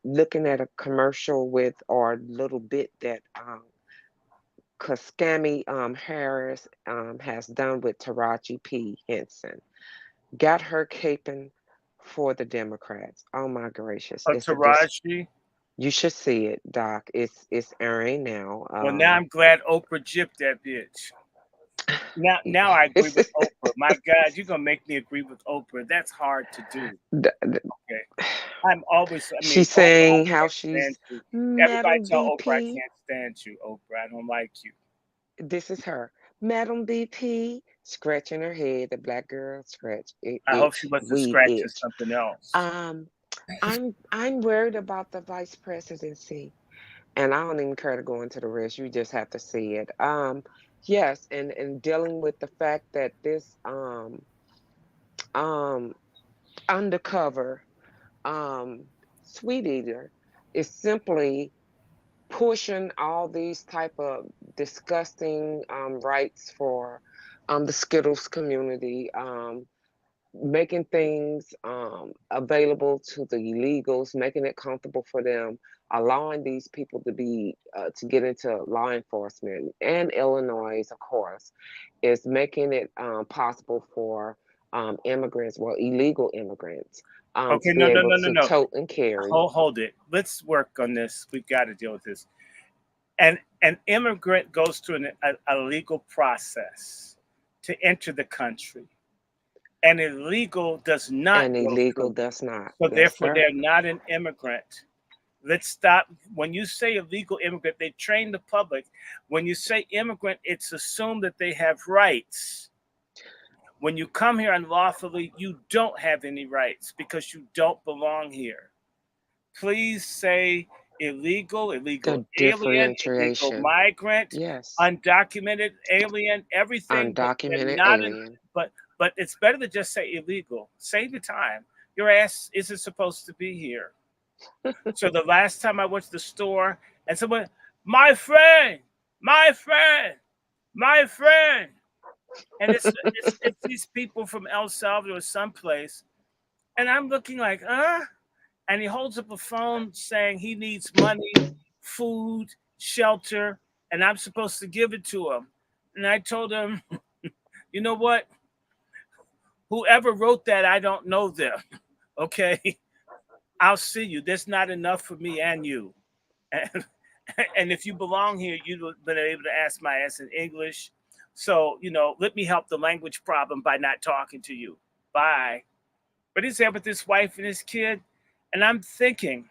looking at a commercial with or little bit that Kaskami Harris has done with Taraji P. Henson. Got her caping for the Democrats. Oh my gracious. It's a Taraji. you should see it, Doc. It's airing now. Well, now I'm glad Oprah gypped that bitch. Now I agree with Oprah. My God, you're gonna make me agree with Oprah. That's hard to do. Okay, I'm always. I mean, she's Oprah, I saying how can't stand she's you. Everybody Madam tell Oprah I VP. can't stand you, Oprah. I don't like you. This is her. Madam VP scratching her head. The black girl scratch I hope she itch. wasn't We scratching itch. something else. Um, I'm worried about the vice presidency, and I don't even care to go into the rest. You just have to see it. Yes, and dealing with the fact that this um undercover sweet eater is simply pushing all these type of disgusting rights for the Skittles community, making things available to the illegals, making it comfortable for them, allowing these people to be to get into law enforcement. And Illinois, of course, is making it possible for immigrants, well, illegal immigrants, Okay, to be no, no, able no, no, to no. tote and carry. Hold it. Let's work on this. We've got to deal with this. And an immigrant goes through a legal process to enter the country. And illegal does not And go illegal through. does not. So Yes, therefore, sir. they're not an immigrant. Let's stop. When you say illegal immigrant, they train the public. When you say immigrant, it's assumed that they have rights. When you come here unlawfully, you don't have any rights because you don't belong here. Please say illegal, illegal The alien, illegal differentiation. migrant, Yes. undocumented alien, everything, but they're Undocumented not an alien. but it's better to just say illegal. Save the time. Your ass isn't supposed to be here. So the last time I went to the store and someone, my friend, my friend, my friend, and it's these people from El Salvador or someplace, and I'm looking like, and he holds up a phone saying he needs money, food, shelter, and I'm supposed to give it to him. And I told him, you know what? Whoever wrote that, I don't know them. Okay, I'll see you. There's not enough for me and you. And, and if you belong here, you'd have been able to ask my ass in English. So, let me help the language problem by not talking to you. Bye. But he's there with his wife and his kid. And I'm thinking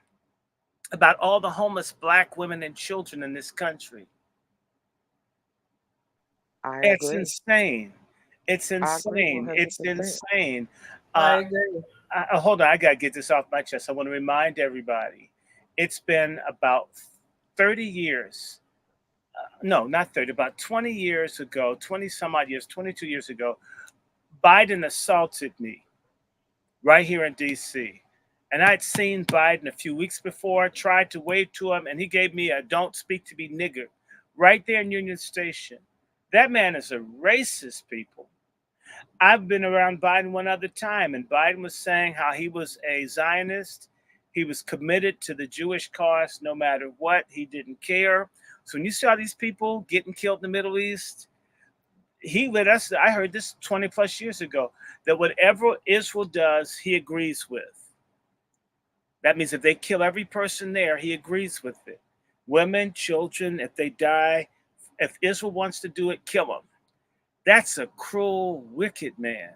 about all the homeless black women and children in this country. I It's agree. insane. It's I agree insane. It's 100%. insane. I Uh, agree. Hold on, I got to get this off my chest. I want to remind everybody it's been about 30 years. No, not 30, about 20 years ago, 20 some odd years, 22 years ago, Biden assaulted me right here in DC. And I'd seen Biden a few weeks before, tried to wave to him, and he gave me a don't speak to me nigger right there in Union Station. That man is a racist, people. I've been around Biden one other time, and Biden was saying how he was a Zionist. He was committed to the Jewish cause no matter what. He didn't care. So when you saw these people getting killed in the Middle East, he let us, I heard this 20 plus years ago, that whatever Israel does, he agrees with. That means if they kill every person there, he agrees with it. Women, children, if they die, if Israel wants to do it, kill them. That's a cruel, wicked man.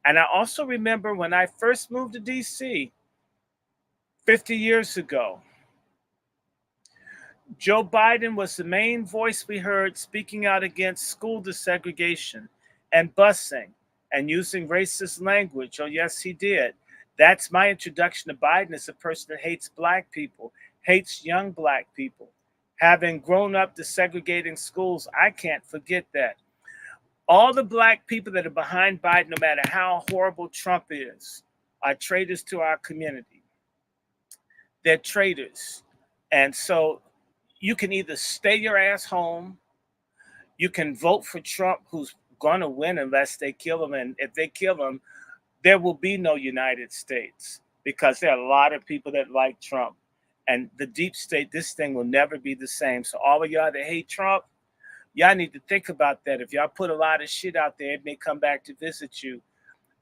And I also remember when I first moved to DC 50 years ago, Joe Biden was the main voice we heard speaking out against school desegregation and busing and using racist language. Oh, yes, he did. That's my introduction to Biden as a person that hates black people, hates young black people. Having grown up desegregating schools, I can't forget that. All the black people that are behind Biden, no matter how horrible Trump is, are traitors to our community. They're traitors. And so you can either stay your ass home, you can vote for Trump, who's going to win unless they kill him. And if they kill him, there will be no United States because there are a lot of people that like Trump. And the deep state, this thing will never be the same. So all of y'all that hate Trump, y'all need to think about that. If y'all put a lot of shit out there, it may come back to visit you.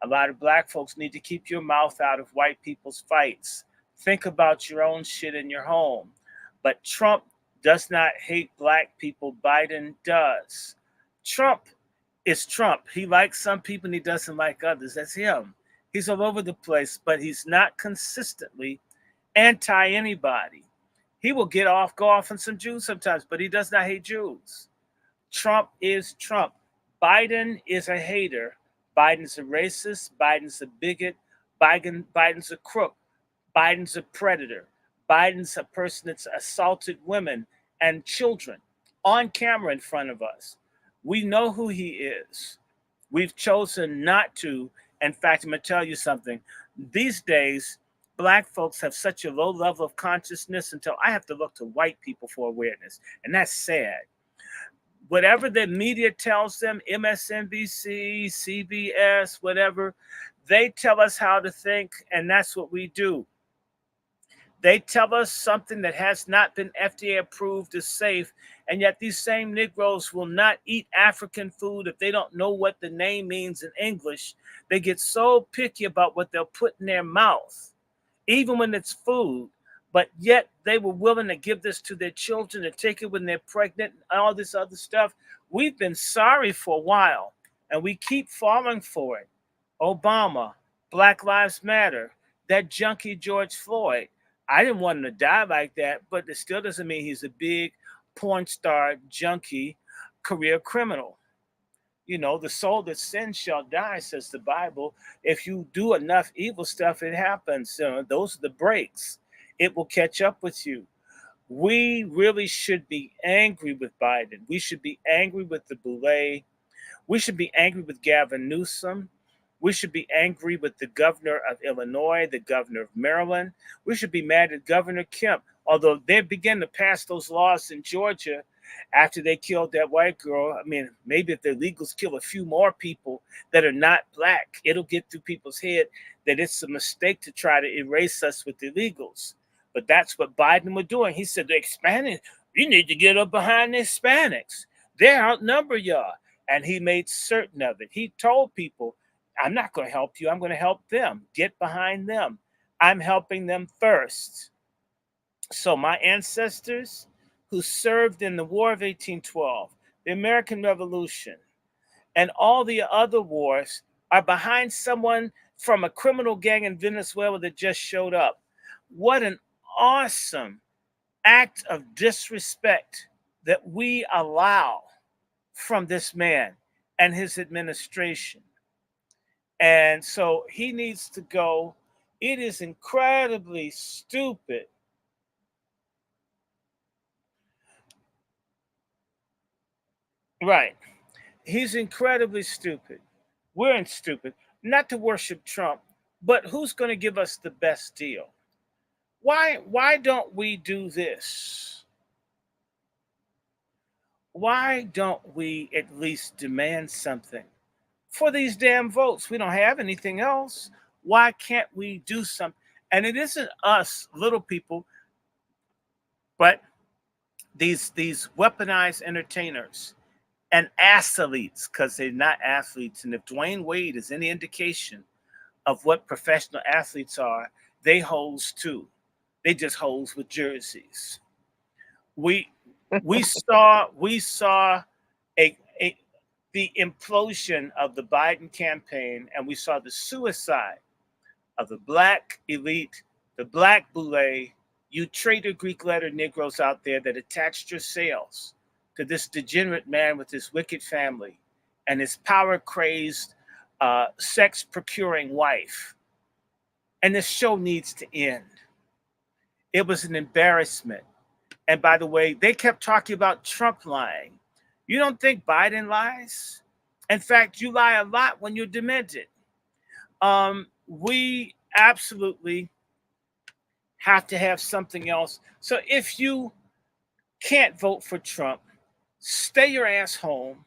A lot of black folks need to keep your mouth out of white people's fights. Think about your own shit in your home. But Trump does not hate black people. Biden does. Trump is Trump. He likes some people and he doesn't like others. That's him. He's all over the place, but he's not consistently anti anybody. He will go off on some Jews sometimes, but he does not hate Jews. Trump is Trump. Biden is a hater. Biden's a racist. Biden's a bigot. Biden's a crook. Biden's a predator. Biden's a person that's assaulted women and children on camera in front of us. We know who he is. We've chosen not to. In fact, I'm going to tell you something. These days, black folks have such a low level of consciousness until I have to look to white people for awareness. And that's sad. Whatever the media tells them, MSNBC, CBS, whatever, they tell us how to think, and that's what we do. They tell us something that has not been FDA approved is safe, and yet these same Negroes will not eat African food if they don't know what the name means in English. They get so picky about what they'll put in their mouth, even when it's food, but yet they were willing to give this to their children and take it when they're pregnant and all this other stuff. We've been sorry for a while, and we keep falling for it. Obama, Black Lives Matter, that junkie George Floyd. I didn't want him to die like that, but it still doesn't mean he's a big porn star, junkie, career criminal. You know, the soul that sins shall die, says the Bible. If you do enough evil stuff, it happens. Those are the breaks. It will catch up with you. We really should be angry with Biden. We should be angry with the Boule. We should be angry with Gavin Newsom. We should be angry with the governor of Illinois, the governor of Maryland. We should be mad at Governor Kemp, although they began to pass those laws in Georgia after they killed that white girl. I mean, maybe if the illegals kill a few more people that are not black, it'll get through people's head that it's a mistake to try to erase us with illegals. But that's what Biden was doing. He said, the Hispanics, you need to get up behind the Hispanics. They outnumber y'all. And he made certain of it. He told people, I'm not going to help you. I'm going to help them. Get behind them. I'm helping them first. So my ancestors who served in the War of 1812, the American Revolution, and all the other wars are behind someone from a criminal gang in Venezuela that just showed up. What an awesome act of disrespect that we allow from this man and his administration. And so he needs to go. It is incredibly stupid. Right. He's incredibly stupid. We're stupid. Not to worship Trump, but who's going to give us the best deal? Why don't we do this? Why don't we at least demand something for these damn votes? We don't have anything else. Why can't we do something? And it isn't us little people, but these weaponized entertainers and athletes, because they're not athletes. And if Dwayne Wade is any indication of what professional athletes are, they hoes too. They just hoes with jerseys. We saw the implosion of the Biden campaign, and we saw the suicide of the black elite, the black boule, you traitor Greek letter Negroes out there that attached yourselves to this degenerate man with his wicked family and his power-crazed, sex-procuring wife. And this show needs to end. It was an embarrassment. And by the way, they kept talking about Trump lying. You don't think Biden lies? In fact, you lie a lot when you're demented. We absolutely have to have something else. So if you can't vote for Trump, stay your ass home.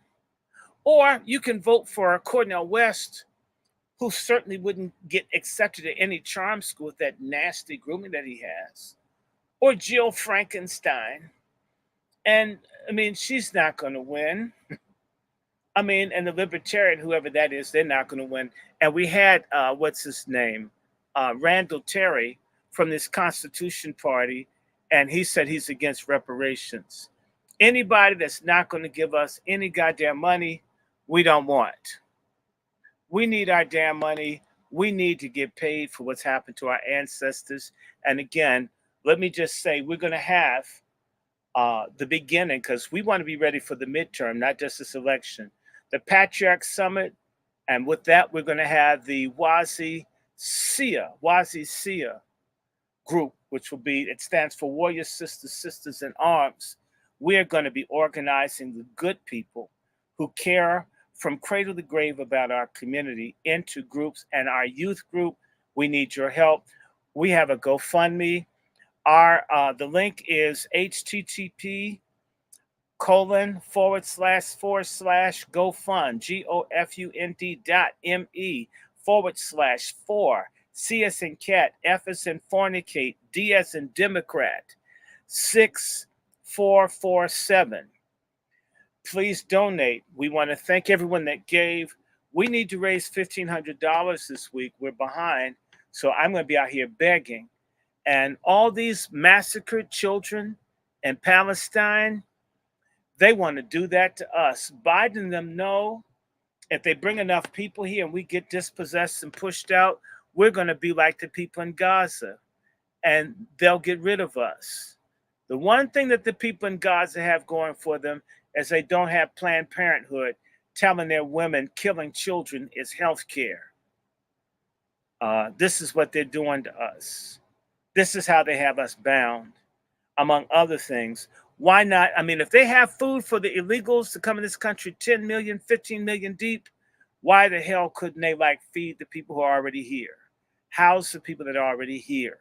Or you can vote for Cornel West, who certainly wouldn't get accepted at any charm school with that nasty grooming that he has. Or Jill Frankenstein. And I mean, she's not going to win. I mean, and the Libertarian, whoever that is, they're not going to win. And we had, what's his name? Randall Terry from this Constitution Party, and he said he's against reparations. Anybody that's not going to give us any goddamn money, we don't want. We need our damn money. We need to get paid for what's happened to our ancestors. And again, let me just say, we're going to have the beginning, because we want to be ready for the midterm, not just this election. The Patriarch Summit, and with that, we're going to have the Wazi Sia group, which will be, it stands for Warrior Sisters, Sisters in Arms. We're going to be organizing the good people who care from cradle to grave about our community into groups. And our youth group, we need your help. We have a GoFundMe. The link is http://GoFund, GoFund.me/4 C as in cat, F as in fornicate, D as in Democrat, 6447. Please donate. We want to thank everyone that gave. We need to raise $1,500 this week. We're behind. So I'm going to be out here begging. And all these massacred children in Palestine, they want to do that to us. Biden and them know if they bring enough people here and we get dispossessed and pushed out, we're going to be like the people in Gaza, and they'll get rid of us. The one thing that the people in Gaza have going for them is they don't have Planned Parenthood telling their women killing children is health care. This is what they're doing to us. This is how they have us bound, among other things. Why not? I mean, if they have food for the illegals to come in this country 10 million, 15 million deep, why the hell couldn't they feed the people who are already here? House the people that are already here.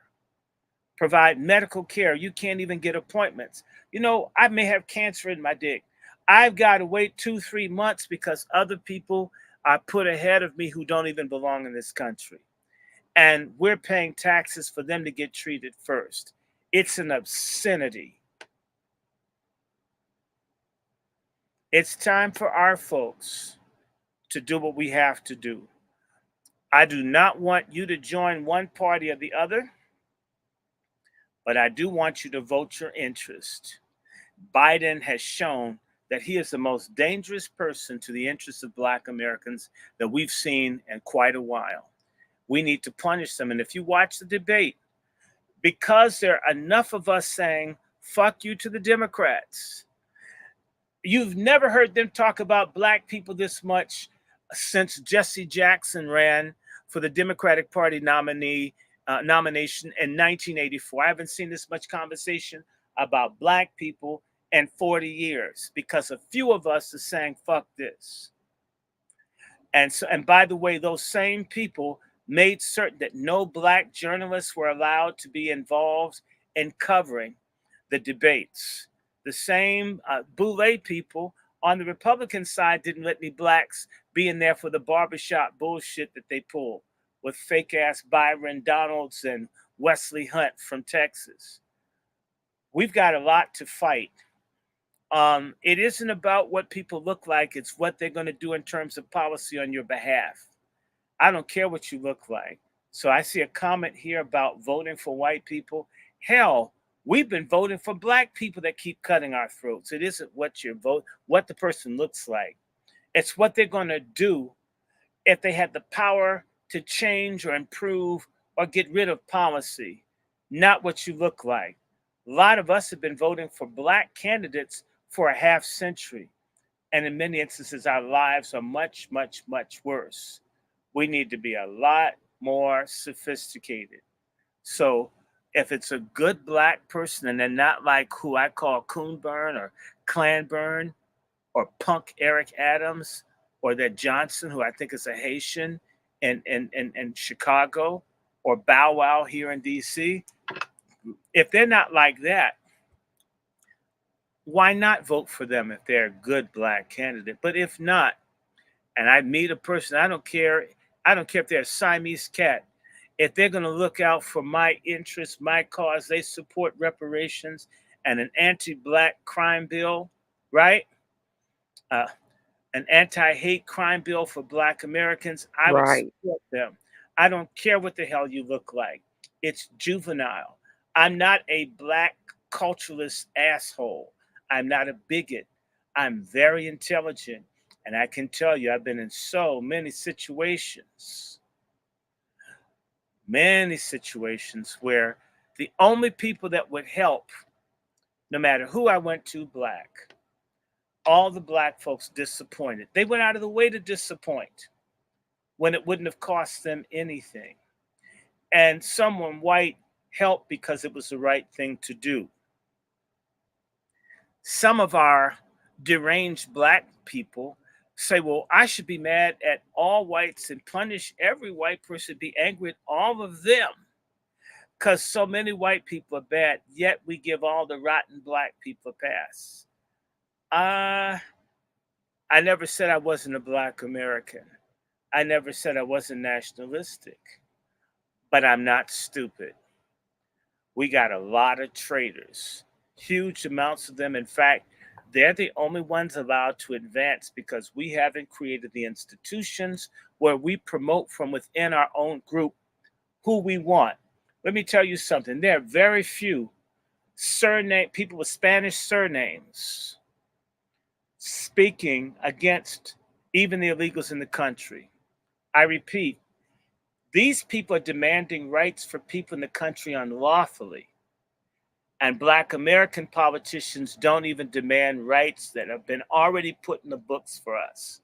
Provide medical care. You can't even get appointments. You know, I may have cancer in my dick. I've got to wait 2-3 months because other people are put ahead of me who don't even belong in this country. And we're paying taxes for them to get treated first. It's an obscenity. It's time for our folks to do what we have to do. I do not want you to join one party or the other, but I do want you to vote your interest. Biden has shown that he is the most dangerous person to the interests of Black Americans that we've seen in quite a while. We need to punish them. And if you watch the debate, because there are enough of us saying, fuck you to the Democrats, you've never heard them talk about Black people this much since Jesse Jackson ran for the Democratic Party nomination in 1984. I haven't seen this much conversation about Black people in 40 years because a few of us are saying, fuck this. And by the way, those same people made certain that no Black journalists were allowed to be involved in covering the debates. The same Boule people on the Republican side didn't let any Blacks be in there for the barbershop bullshit that they pull with fake ass Byron Donalds and Wesley Hunt from Texas. We've got a lot to fight. It isn't about what people look like. It's what they're going to do in terms of policy on your behalf. I don't care what you look like. So I see a comment here about voting for white people. Hell, we've been voting for Black people that keep cutting our throats. It isn't what you vote, what the person looks like. It's what they're going to do if they had the power to change or improve or get rid of policy, not what you look like. A lot of us have been voting for Black candidates for a half century. And in many instances, our lives are much, much, much worse. We need to be a lot more sophisticated. So if it's a good Black person and they're not like who I call Coonburn or Clanburn or Punk Eric Adams or that Johnson, who I think is a Haitian in Chicago, or Bow Wow here in DC, if they're not like that, why not vote for them if they're a good Black candidate? But if not, and I meet a person, I don't care if they're a Siamese cat. If they're going to look out for my interests, my cause, they support reparations and an anti-black crime bill, right? Uh, an anti-hate crime bill for Black Americans, I would Right. support them. I don't care what the hell you look like. It's juvenile. I'm not a Black culturalist asshole. I'm not a bigot. I'm very intelligent. And I can tell you, I've been in so many situations where the only people that would help, no matter who I went to, Black, all the Black folks disappointed. They went out of the way to disappoint when it wouldn't have cost them anything. And someone white helped because it was the right thing to do. Some of our deranged Black people say, well, I should be mad at all whites and punish every white person, be angry at all of them because so many white people are bad, yet we give all the rotten Black people a pass. I never said I wasn't a Black American. I never said I wasn't nationalistic, but I'm not stupid. We got a lot of traitors, huge amounts of them. In fact, they're the only ones allowed to advance because we haven't created the institutions where we promote from within our own group who we want. Let me tell you something. There are very few people with Spanish surnames speaking against even the illegals in the country. I repeat, these people are demanding rights for people in the country unlawfully. And Black American politicians don't even demand rights that have been already put in the books for us.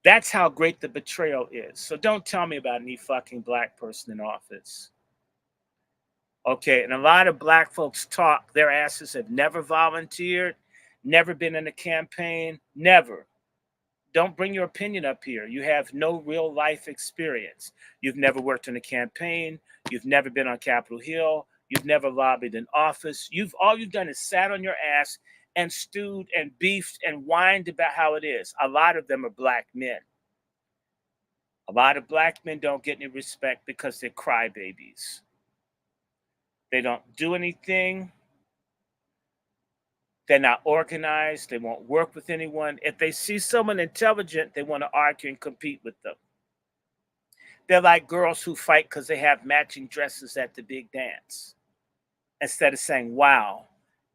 That's how great the betrayal is. So don't tell me about any fucking Black person in office. Okay, and a lot of Black folks talk, their asses have never volunteered, never been in a campaign, never. Don't bring your opinion up here. You have no real life experience. You've never worked in a campaign. You've never been on Capitol Hill. You've never lobbied in office. All you've done is sat on your ass and stewed and beefed and whined about how it is. A lot of them are Black men. A lot of Black men don't get any respect because they're crybabies. They don't do anything. They're not organized. They won't work with anyone. If they see someone intelligent, they want to argue and compete with them. They're like girls who fight because they have matching dresses at the big dance. Instead of saying, wow,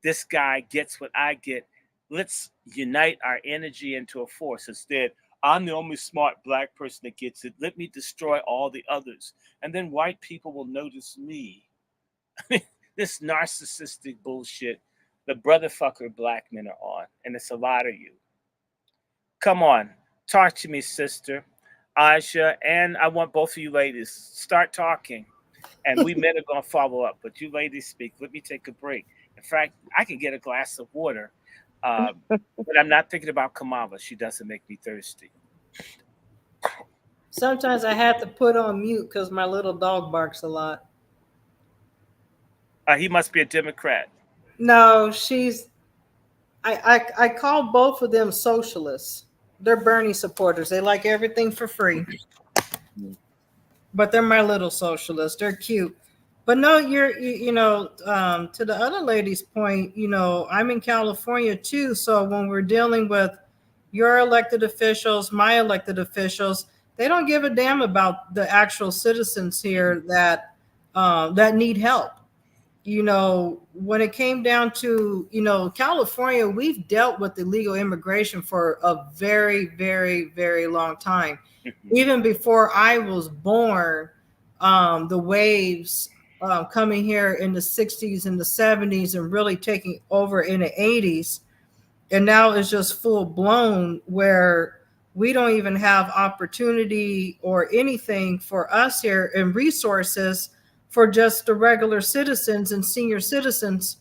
this guy gets what I get. Let's unite our energy into a force. Instead, I'm the only smart Black person that gets it. Let me destroy all the others. And then white people will notice me. This narcissistic bullshit the brotherfucker Black men are on. And it's a lot of you. Come on. Talk to me, sister. Aja, and I want both of you ladies start talking. And we men are going to follow up. But you ladies speak. Let me take a break. In fact, I can get a glass of water. But I'm not thinking about Kamala. She doesn't make me thirsty. Sometimes I have to put on mute because my little dog barks a lot. He must be a Democrat. No, I call both of them socialists. They're Bernie supporters. They like everything for free. But they're my little socialists. They're cute. But no, to the other lady's point, I'm in California too. So when we're dealing with your elected officials, my elected officials, they don't give a damn about the actual citizens here that need help. When it came down to, California, we've dealt with illegal immigration for a very, very, very long time. Even before I was born, the waves coming here in the 60s and the 70s and really taking over in the 80s. And now it's just full blown where we don't even have opportunity or anything for us here and resources for just the regular citizens and senior citizens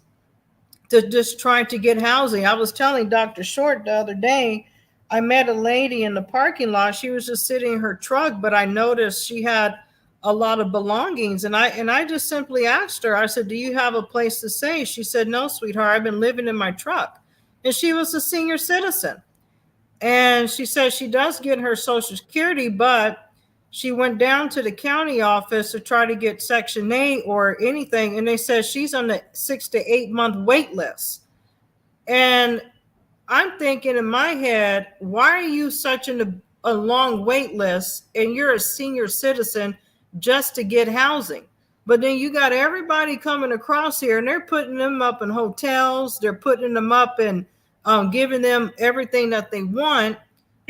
to just trying to get housing. I was telling Dr. Short the other day, I met a lady in the parking lot. She was just sitting in her truck, but I noticed she had a lot of belongings. And I just simply asked her, I said, do you have a place to stay? She said, no, sweetheart, I've been living in my truck. And she was a senior citizen. And she says she does get her Social Security, but she went down to the county office to try to get Section 8 or anything, and they said she's on the 6 to 8 month wait list. And I'm thinking in my head, why are you such a long wait list and you're a senior citizen just to get housing? But then you got everybody coming across here and they're putting them up in hotels, they're putting them up and giving them everything that they want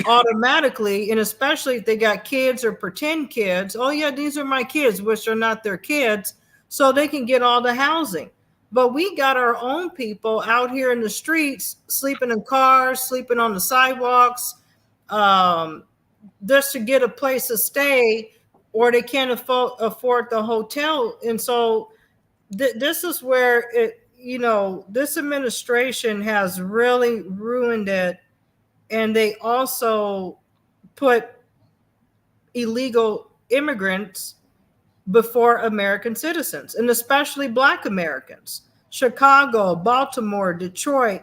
automatically. And especially if they got kids or pretend kids, oh, yeah, these are my kids, which are not their kids, so they can get all the housing. But we got our own people out here in the streets, sleeping in cars, sleeping on the sidewalks, um, just to get a place to stay, or they can't afford the hotel. And so this is where this administration has really ruined it. And they also put illegal immigrants before American citizens, and especially Black Americans. Chicago, Baltimore, Detroit,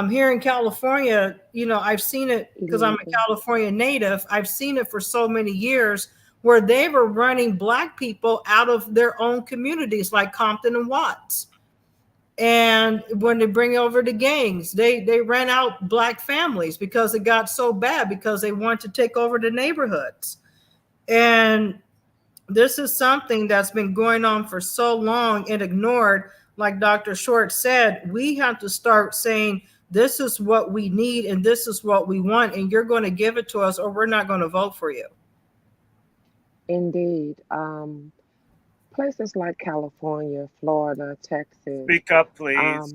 here in California, I've seen it because I'm a California native. I've seen it for so many years where they were running Black people out of their own communities, like Compton and Watts. And when they bring over the gangs, they ran out Black families because it got so bad, because they want to take over the neighborhoods. And this is something that's been going on for so long and ignored. Like Dr. Short said, we have to start saying, this is what we need and this is what we want, and you're going to give it to us or we're not going to vote for you. Indeed. Places like California, Florida, Texas. Speak up, please.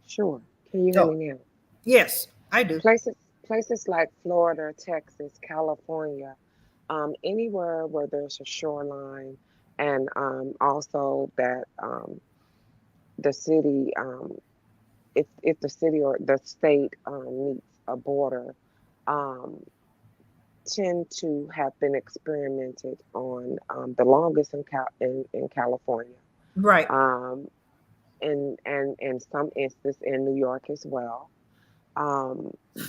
Sure. Can you hear me now? Yes, I do. Places like Florida, Texas, California, anywhere where there's a shoreline, and also that the city, if the city or the state meets a border, um, tend to have been experimented on the longest in California, Right. and in some instances in New York as well.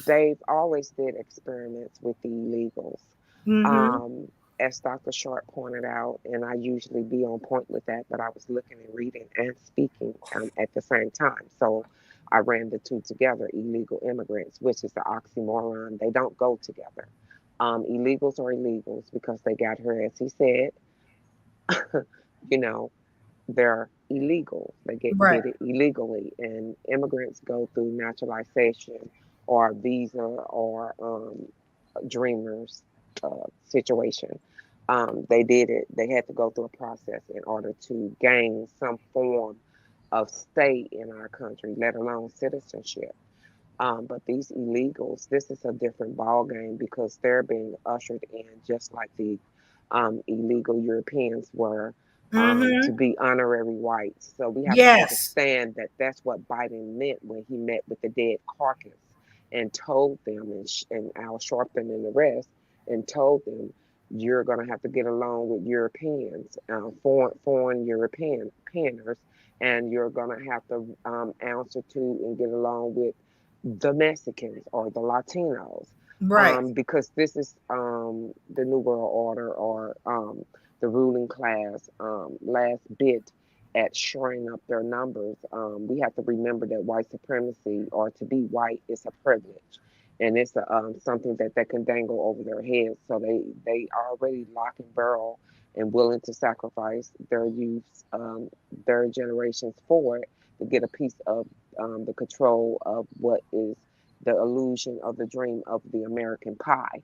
They've always did experiments with the illegals. Mm-hmm. As Dr. Short pointed out, and I usually be on point with that, but I was looking and reading and speaking at the same time. So I ran the two together, illegal immigrants, which is the oxymoron. They don't go together. Illegals are illegals because they got here, as he said, you know, they're illegal. They Right. did it illegally, and immigrants go through naturalization or visa or dreamers situation. They did it. They had to go through a process in order to gain some form of stay in our country, let alone citizenship. But these illegals, this is a different ball game because they're being ushered in just like the illegal Europeans were, to Mm-hmm. be honorary whites. So we have to Yes. understand that that's what Biden meant when he met with the dead carcass and told them, and Al Sharpton and the rest, and told them, you're going to have to get along with Europeans, foreign Europeaners, and you're going to have to answer to and get along with the Mexicans or the Latinos, Right. because this is the New World Order, or the ruling class last bit at shoring up their numbers. We have to remember that white supremacy, or to be white, is a privilege, and it's something that they can dangle over their heads. So they are already lock and barrel and willing to sacrifice their youth, their generations for it, to get a piece of the control of what is the illusion of the dream of the American pie,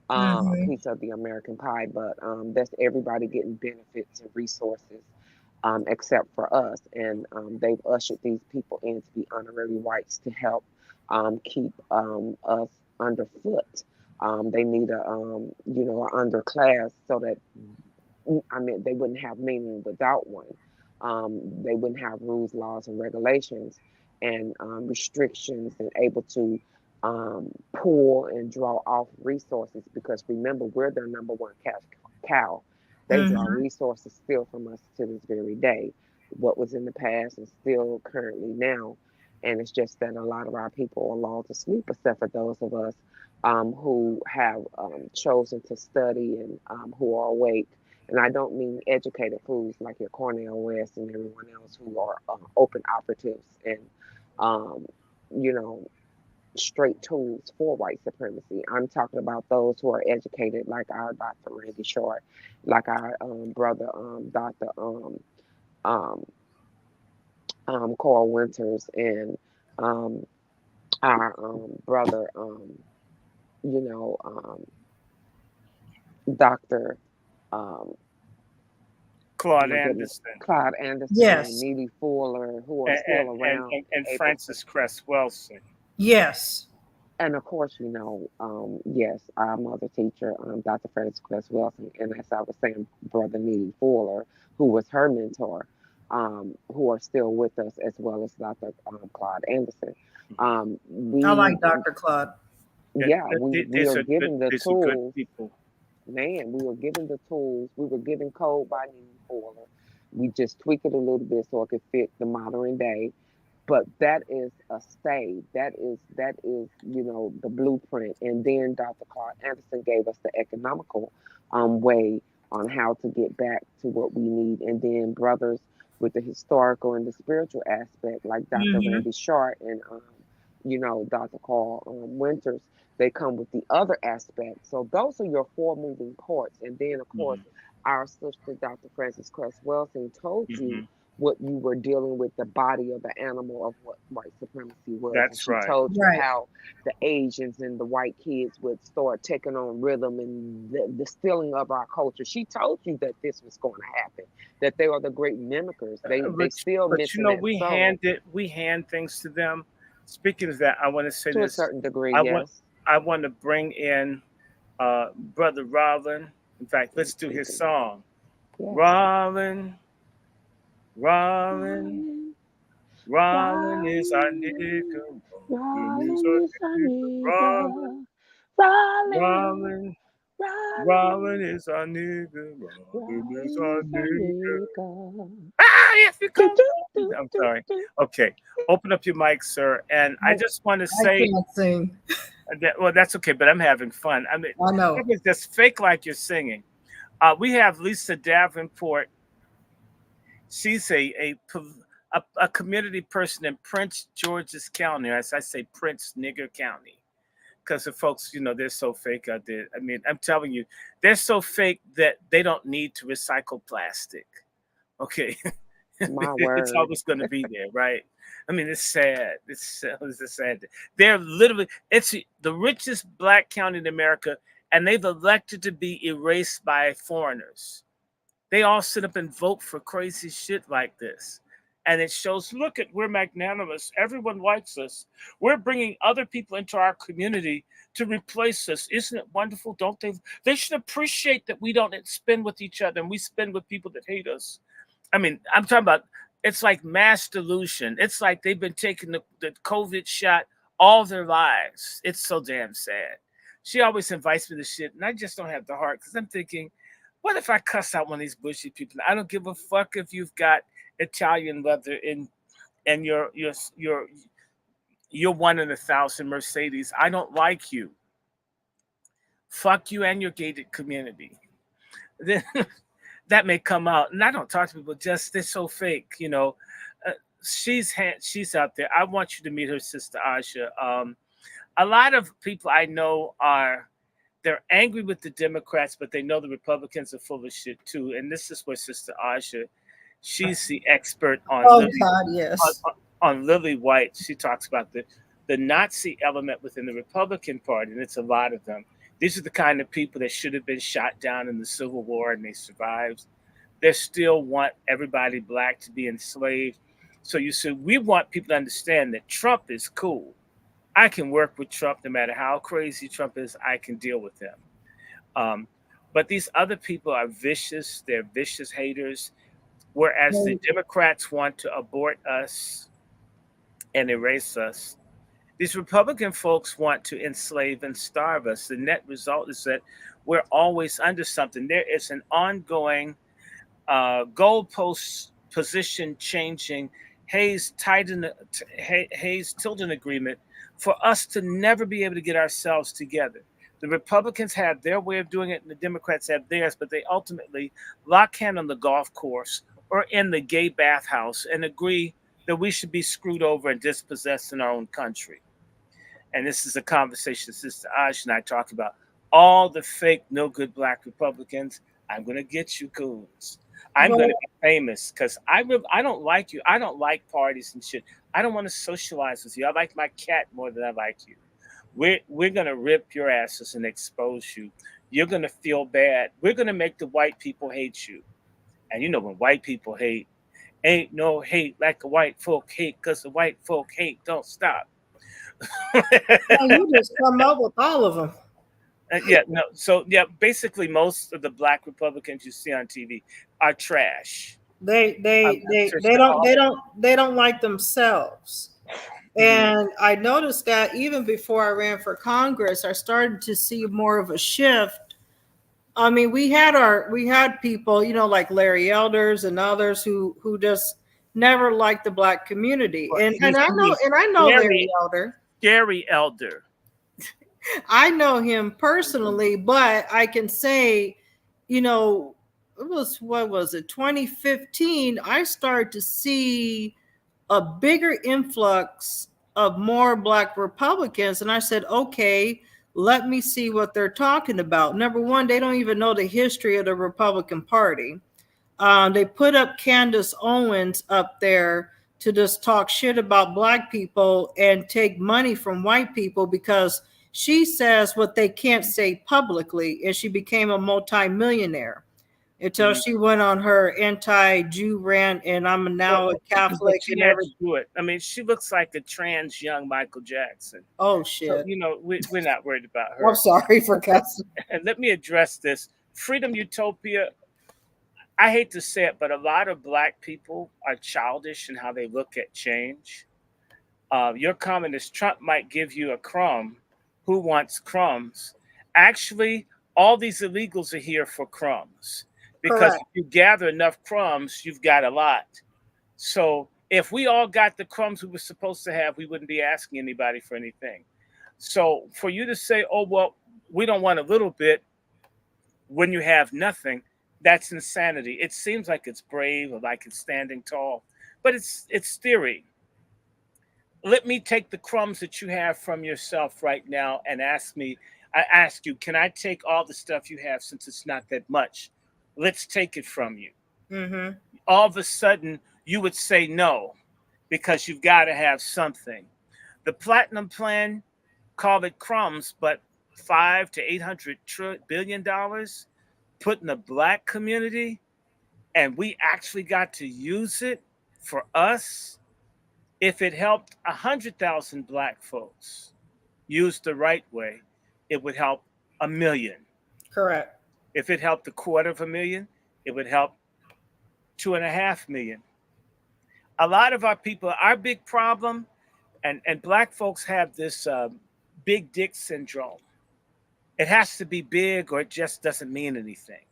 a Mm-hmm. piece of the American pie. But that's everybody getting benefits and resources, except for us. And they've ushered these people in to be honorary whites to help keep us underfoot. They need an underclass so that, I mean, they wouldn't have meaning without one. They wouldn't have rules, laws, and regulations, and restrictions, and able to pull and draw off resources. Because remember, we're their number one cash cow. They draw Mm-hmm. resources still from us to this very day. What was in the past and still currently now. And it's just that a lot of our people are lulled to sleep, except for those of us who have chosen to study and who are awake. And I don't mean educated fools like your Cornel West and everyone else who are open operatives and, um, you know, straight tools for white supremacy. I'm talking about those who are educated, like our Dr. Randy Short, like our brother, Dr. Um, Carl Winters, and um, our brother, you know, Dr. Um, oh Claude my goodness, Anderson Clyde Anderson and Yes. Neely Fuller, who are and still around and and able to. Francis Cress Wilson. Yes. And of course, yes, our mother teacher, Dr. Francis Cress Wilson, and as I was saying, Brother Neely Fuller, who was her mentor, who are still with us, as well as Dr. Claude Anderson. I like We, Dr. Claude. Yeah, yeah, we these are are good. given the These are good tools. people. Man, we were given the tools. We were given code by Neely Fuller. We just tweak it a little bit so it could fit the modern day, but that is a stay. That is the blueprint. And then Dr. Clark Anderson gave us the economical way on how to get back to what we need. And then brothers with the historical and the spiritual aspect, like Dr. Hmm. Randy Short and Dr. Carl Winters, they come with the other aspect. So those are your four moving parts. And then of course Hmm. our sister Dr. Frances Cress Welsing told you Hmm. what you were dealing with, the body of the animal of what white supremacy was. And That's she right. told you Right. how the Asians and the white kids would start taking on rhythm and the stealing of our culture. She told you that this was going to happen, that they are the great mimickers. They But still but you missing know that subtle we hand things to them. Speaking of that, I want to say to a this. certain degree, I want yes. I want to bring in Brother Robin. In fact, let's do his song. Yes. Robin, Robin, Rolling, Robin is our rolling, nigga. Robin is rolling our is our nigga. Robin, nigga. Rolling, Robin, Robin rolling, is our nigga. Robin is rolling our is our nigga. nigga. Ah, yes, we Do, come. do, do, I'm do, sorry. do. Okay, open up your mic, sir. And I just want to I say can't sing. that, well, that's okay, but I'm having fun. I mean, I know. it was just fake like you're singing. We have Lisa Davenport. She's a community person in Prince George's County, as I say, Prince Nigger County, because the folks, they're so fake out there. I mean, I'm telling you, they're so fake that they don't need to recycle plastic. Okay, My it's word. always going to be there, right? I mean, it's sad. It's a sad. They're literally it's the richest black county in America, and they've elected to be erased by foreigners. They all sit up and vote for crazy shit like this. And it shows, look at, we're magnanimous. Everyone likes us. We're bringing other people into our community to replace us. Isn't it wonderful? Don't they? They should appreciate that we don't spend with each other and we spend with people that hate us. I mean, I'm talking about, it's like mass delusion. It's like they've been taking the COVID shot all their lives. It's so damn sad. She always invites me to shit, and I just don't have the heart because I'm thinking, what if I cuss out one of these bushy people? I don't give a fuck if you've got Italian leather in and you're one in 1,000 Mercedes. I don't like you. Fuck you and your gated community. Then that may come out, and I don't talk to people. Just they're so fake, Uh, she's out there. I want you to meet her sister Aja. A lot of people I know they're angry with the Democrats, but they know the Republicans are full of shit too. And this is where Sister Aja, she's the expert on Oh Lily God, on, yes. on Lily White. She talks about the Nazi element within the Republican Party, and it's a lot of them. These are the kind of people that should have been shot down in the Civil War and they survived. They still want everybody black to be enslaved. So you see, we want people to understand that Trump is cool. I can work with Trump no matter how crazy Trump is. I can deal with him. Um, but these other people are vicious. They're vicious haters. Whereas the Well, Democrats want to abort us and erase us, these Republican folks want to enslave and starve us. The net result is that we're always under something. There is an ongoing goalpost position changing Hayes-Tilden agreement for us to never be able to get ourselves together. The Republicans have their way of doing it, and the Democrats have theirs, but they ultimately lock hand on the golf course or in the gay bathhouse and agree that we should be screwed over and dispossessed in our own country. And this is a conversation Sister Ash and I talk about. All the fake, no good black Republicans, I'm going to get you coons. I'm going to be famous because I don't like you. I don't like parties and shit. I don't want to socialize with you. I like my cat more than I like you. We're going to rip your asses and expose you. You're going to feel bad. We're going to make the white people hate you. And you know, when white people hate, ain't no hate like the white folk hate because the white folk hate don't stop. You just come up with all of them. So basically most of the black Republicans you see on TV are trash. They don't like themselves. And I noticed that even before I ran for Congress, I started to see more of a shift. I mean, we had people, you know, like Larry Elders and others who just never liked the black community. And I know Larry Elder. Gary Elder. I know him personally, but I can say, you know, what was it, 2015, I started to see a bigger influx of more black Republicans. And I said, okay, let me see what they're talking about. Number one, they don't even know the history of the Republican Party. They put up Candace Owens up there to just talk shit about black people and take money from white people because she says what they can't say publicly, and she became a multimillionaire until she went on her anti-Jew rant, and I'm now a Catholic and everything. Do it. I mean, she looks like a trans young Michael Jackson. Oh shit! So, you know, we're not worried about her. I'm sorry for cussing. And let me address this. Freedom Utopia. I hate to say it, but a lot of black people are childish in how they look at change. Your communist Trump might give you a crumb. Who wants crumbs? Actually, all these illegals are here for crumbs. Because if you gather enough crumbs, you've got a lot. So if we all got the crumbs we were supposed to have, we wouldn't be asking anybody for anything. So for you to say, oh, well, we don't want a little bit when you have nothing, that's insanity. It seems like it's brave or like it's standing tall, but it's theory. Let me take the crumbs that you have from yourself right now and I ask you, can I take all the stuff you have since it's not that much? Let's take it from you. Mm-hmm. All of a sudden, you would say no because you've got to have something. The Platinum Plan, call it crumbs, but $500 to $800 billion put in the black community, and we actually got to use it for us. If it helped 100,000 black folks used the right way, it would help 1 million. Correct. If it helped 250,000, it would help 2.5 million. A lot of our people, our big problem, and black folks have this big dick syndrome. It has to be big or it just doesn't mean anything.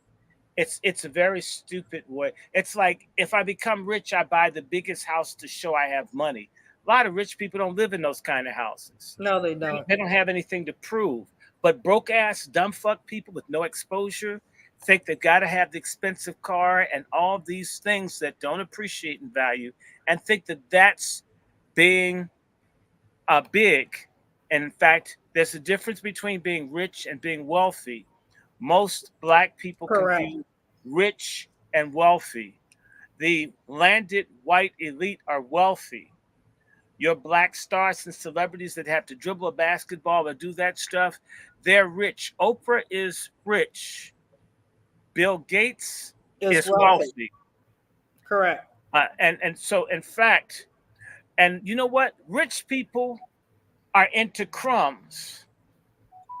It's a very stupid way. It's like if I become rich, I buy the biggest house to show I have money. A lot of rich people don't live in those kind of houses. No, they don't. They don't have anything to prove. But broke ass, dumb fuck people with no exposure think they've got to have the expensive car and all these things that don't appreciate in value and think that that's being big. And in fact, there's a difference between being rich and being wealthy. Most black people confuse rich and wealthy. The landed white elite are wealthy. Your black stars and celebrities that have to dribble a basketball or do that stuff, they're rich. Oprah is rich. Bill Gates is wealthy. Correct. And so, in fact, and you know what? Rich people are into crumbs.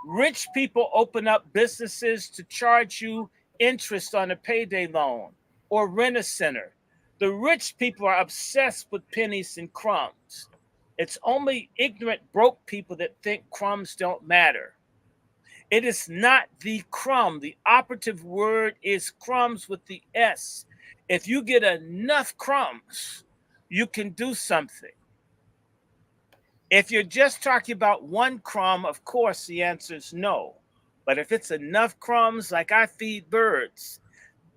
Rich people open up businesses to charge you interest on a payday loan or rent a center. The rich people are obsessed with pennies and crumbs. It's only ignorant, broke people that think crumbs don't matter. It is not the crumb. The operative word is crumbs with the S. If you get enough crumbs, you can do something. If you're just talking about one crumb, of course, the answer is no. But if it's enough crumbs, like I feed birds,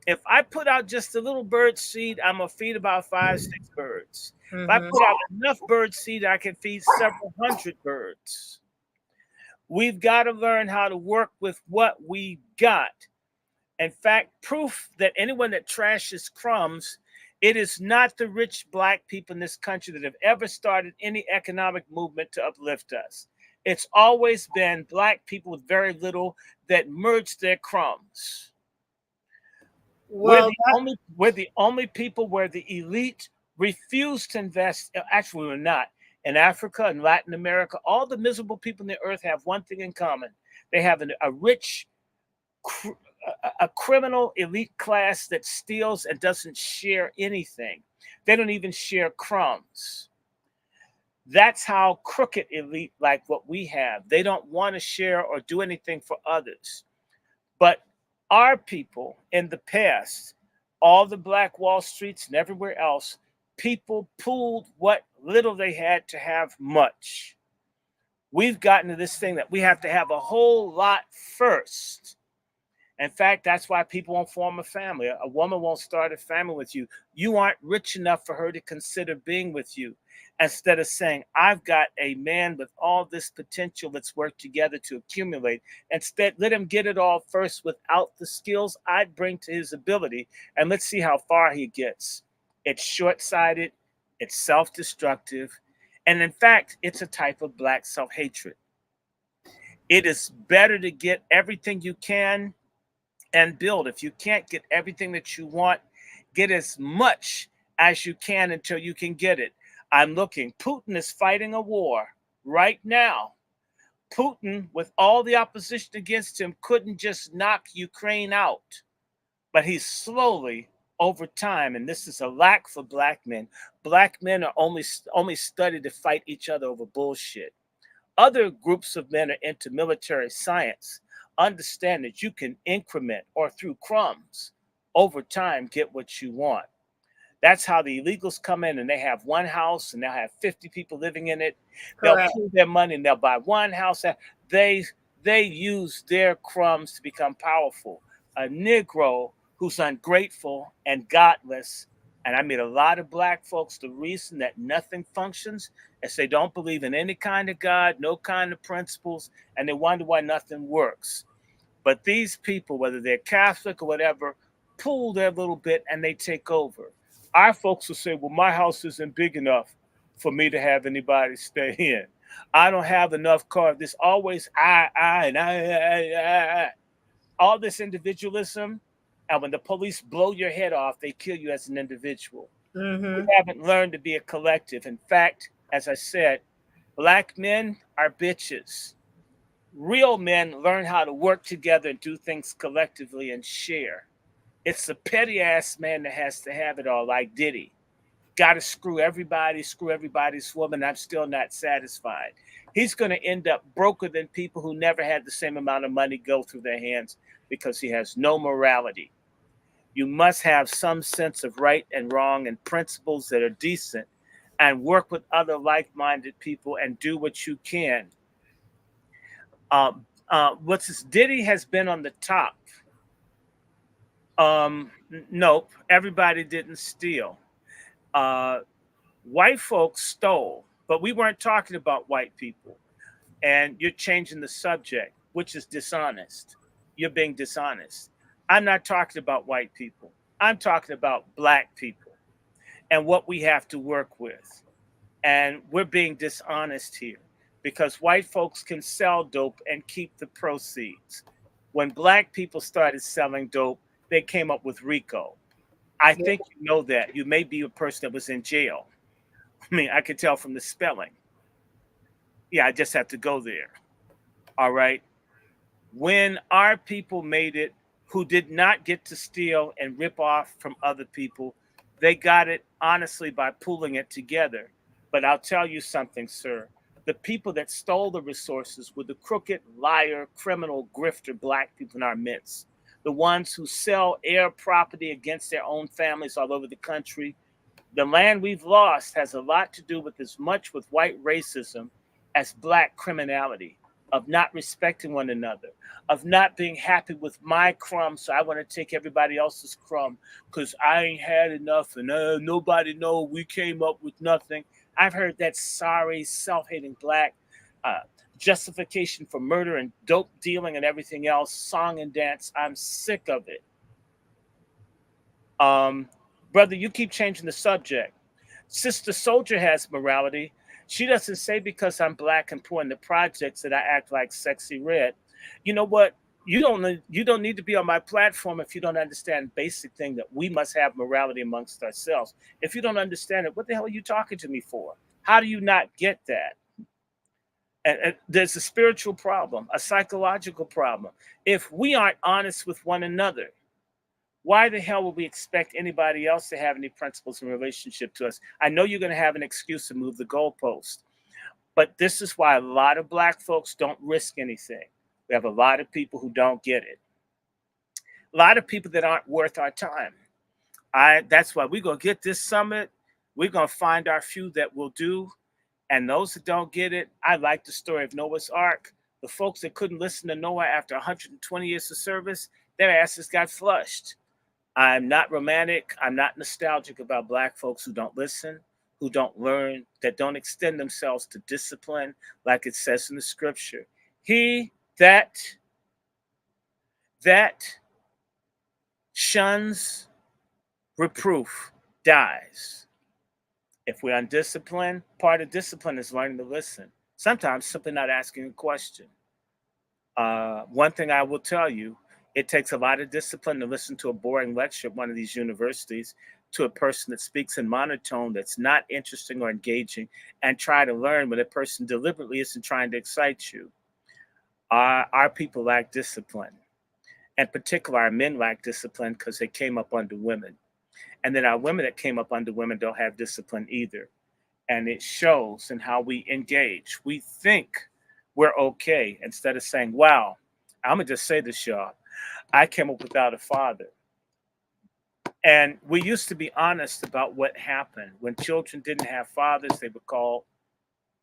if I put out just a little bird seed, I'm going to feed about 5, 6 birds. If I put out enough bird seed, I can feed several hundred birds. We've got to learn how to work with what we got. In fact, proof that anyone that trashes crumbs, it is not the rich black people in this country that have ever started any economic movement to uplift us. It's always been black people with very little that merged their crumbs. Well, We're the only people where the elite refuse to invest. Actually, we're not. In Africa and Latin America, all the miserable people on the earth have one thing in common. They have a rich, a criminal elite class that steals and doesn't share anything. They don't even share crumbs. That's how crooked elite like what we have. They don't want to share or do anything for others. But our people in the past, all the Black Wall Streets and everywhere else, people pooled what little they had to have much. We've gotten to this thing that we have to have a whole lot first. In fact, that's why people won't form a family. A woman won't start a family with you. You aren't rich enough for her to consider being with you. Instead of saying, I've got a man with all this potential, let's work together to accumulate. Instead, let him get it all first without the skills I'd bring to his ability, and let's see how far he gets. It's short-sighted, it's self-destructive, and in fact, it's a type of black self-hatred. It is better to get everything you can and build. If you can't get everything that you want, get as much as you can until you can get it. I'm looking. Putin is fighting a war right now. Putin, with all the opposition against him, couldn't just knock Ukraine out. But he's slowly, over time, and this is a lack for black men. Black men are only studied to fight each other over bullshit. Other groups of men are into military science. Understand that you can increment or through crumbs over time get what you want. That's how the illegals come in, and they have one house and they'll have 50 people living in it. They'll pool their money and they'll buy one house. They use their crumbs to become powerful. A Negro who's ungrateful and godless, and I meet a lot of black folks, the reason that nothing functions is they don't believe in any kind of God, no kind of principles, and they wonder why nothing works. But these people, whether they're Catholic or whatever, pull their little bit and they take over. Our folks will say, well, my house isn't big enough for me to have anybody stay in. I don't have enough cars. There's always I. All this individualism. And when the police blow your head off, they kill you as an individual. We haven't learned to be a collective. In fact, as I said, black men are bitches. Real men learn how to work together and do things collectively and share. It's the petty ass man that has to have it all, like Diddy. Got to screw everybody's woman. I'm still not satisfied. He's going to end up broker than people who never had the same amount of money go through their hands because he has no morality. You must have some sense of right and wrong and principles that are decent and work with other like-minded people and do what you can. What's this? Diddy has been on the top. Nope, everybody didn't steal. White folks stole, but we weren't talking about white people. And you're changing the subject, which is dishonest. You're being dishonest. I'm not talking about white people. I'm talking about black people and what we have to work with. And we're being dishonest here because white folks can sell dope and keep the proceeds. When black people started selling dope, they came up with RICO. I think you know that. You may be a person that was in jail. I mean, I could tell from the spelling. Yeah, I just have to go there. All right. When our people made it, who did not get to steal and rip off from other people, they got it honestly by pooling it together. But I'll tell you something, sir. The people that stole the resources were the crooked, liar, criminal, grifter black people in our midst. The ones who sell air property against their own families all over the country. The land we've lost has a lot to do with as much with white racism as black criminality, of not respecting one another, of not being happy with my crumb, so I want to take everybody else's crumb because I ain't had enough and nobody know we came up with nothing. I've heard that sorry, self-hating black uh, justification for murder and dope dealing and everything else, song and dance. I'm sick of it. Um, Brother, you keep changing the subject. Sister Soldier has morality. She doesn't say because I'm black and poor in the projects that I act like sexy red. You know what? You don't need to be on my platform if you don't understand basic thing that we must have morality amongst ourselves. If you don't understand it, what the hell are you talking to me for? How do you not get that? And there's a spiritual problem, a psychological problem. If we aren't honest with one another, why the hell would we expect anybody else to have any principles in relationship to us? I know you're going to have an excuse to move the goalpost, but this is why a lot of black folks don't risk anything. We have a lot of people who don't get it. A lot of people that aren't worth our time. That's why we're going to get this summit. We're going to find our few that will do. And those that don't get it, I like the story of Noah's Ark. The folks that couldn't listen to Noah after 120 years of service, their asses got flushed. I'm not romantic. I'm not nostalgic about black folks who don't listen, who don't learn, that don't extend themselves to discipline, like it says in the scripture. He that shuns reproof dies. If we're undisciplined, part of discipline is learning to listen. Sometimes simply not asking a question. One thing I will tell you, it takes a lot of discipline to listen to a boring lecture at one of these universities to a person that speaks in monotone that's not interesting or engaging, and try to learn when a person deliberately isn't trying to excite you. Our people lack discipline. In particular, our men lack discipline because they came up under women. And then our women that came up under women don't have discipline either. And it shows in how we engage. We think we're okay instead of saying, wow, I'm going to just say this, y'all. I came up without a father. And we used to be honest about what happened. When children didn't have fathers, they were called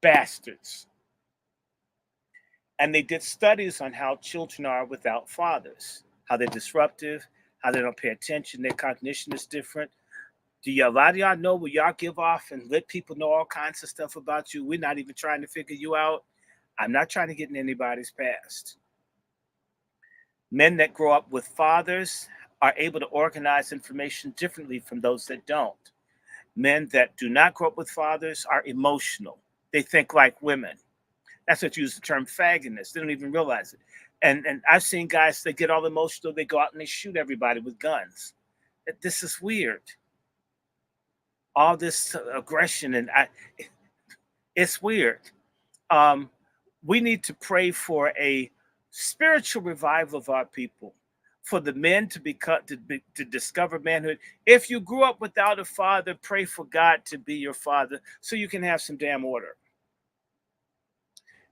bastards. And they did studies on how children are without fathers, how they're disruptive, how they don't pay attention, their cognition is different. A lot of y'all know where y'all give off and let people know all kinds of stuff about you? We're not even trying to figure you out. I'm not trying to get in anybody's past. Men that grow up with fathers are able to organize information differently from those that don't. Men that do not grow up with fathers are emotional. They think like women. That's what you use the term fagginess. They don't even realize it. And I've seen guys that get all emotional, they go out and they shoot everybody with guns. This is weird. All this aggression, and it's weird. We need to pray for a spiritual revival of our people, for the men to discover manhood. If you grew up without a father, pray for God to be your father so you can have some damn order.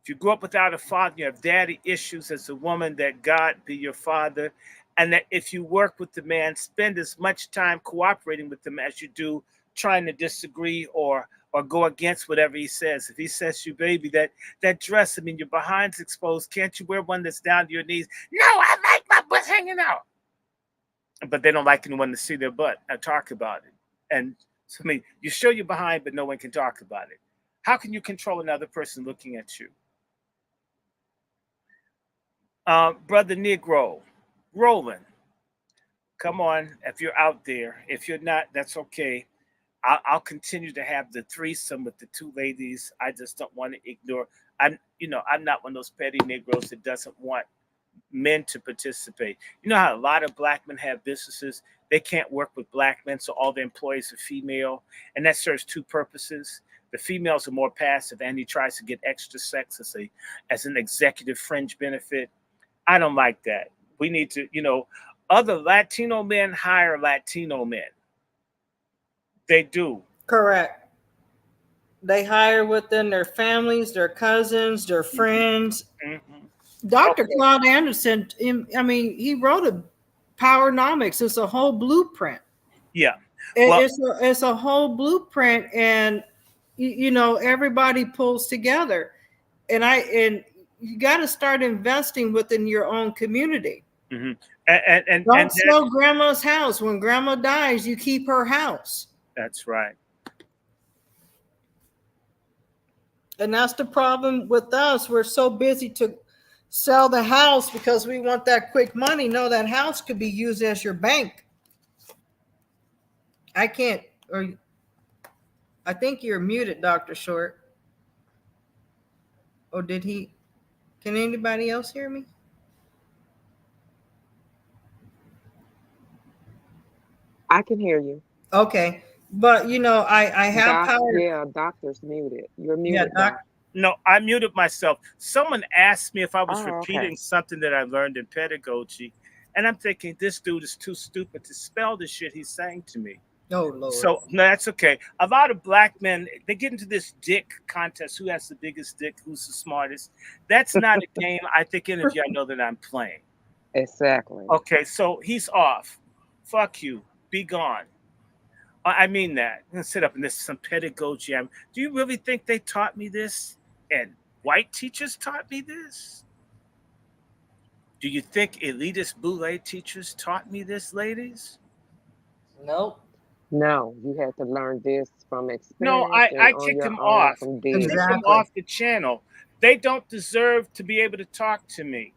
If you grew up without a father, you have daddy issues as a woman, that God be your father. And that if you work with the man, spend as much time cooperating with him as you do trying to disagree or go against whatever he says. If he says to you, baby, that dress, I mean, your behind's exposed. Can't you wear one that's down to your knees? No, I like my butt hanging out. But they don't like anyone to see their butt and talk about it. And so, I mean, you show your behind, but no one can talk about it. How can you control another person looking at you? Brother Negro, Roland, come on. If you're out there, if you're not, that's okay. I'll continue to have the threesome with the two ladies. I just don't want to ignore. I'm not one of those petty Negroes that doesn't want men to participate. You know how a lot of black men have businesses? They can't work with black men, so all the employees are female, and that serves two purposes. The females are more passive, and he tries to get extra sex as an executive fringe benefit. I don't like that. We need to, other Latino men hire Latino men. They do. Correct. They hire within their families, their cousins, their friends. Mm-hmm. Dr. Okay. Claude Anderson, he wrote a Powernomics. It's a whole blueprint. Yeah. Well, It's a whole blueprint, and you know, everybody pulls together, and you got to start investing within your own community. mhm. Don't sell grandma's house. When grandma dies, you keep her house. That's right. And that's the problem with us. We're so busy to sell the house because we want that quick money. No, that house could be used as your bank. I can't, or I think you're muted, Dr. Short. Or did he? Can anybody else hear me? I can hear you. Okay. But you know, I have power. Yeah, doctor's muted. You're Yeah, muted, doc. doc. No, I muted myself. Someone asked me if I was Oh, okay. repeating something that I learned in pedagogy, and I'm thinking this dude is too stupid to spell the shit he's saying to me. Oh Lord. So no, that's okay. A lot of black men, they get into this dick contest: who has the biggest dick, who's the smartest. That's not a game I think any of y'all know that I'm playing. Exactly. Okay, so he's off. Fuck you. Be gone. I mean that. I'm gonna sit up and this is some pedagogy. Do you really think they taught me this? And white teachers taught me this? Do you think elitist Boule teachers taught me this, ladies? Nope. No, you had to learn this from No, experience and I on kicked your them own off. from Kick digging. them Exactly. off the channel. They don't deserve to be able to talk to me.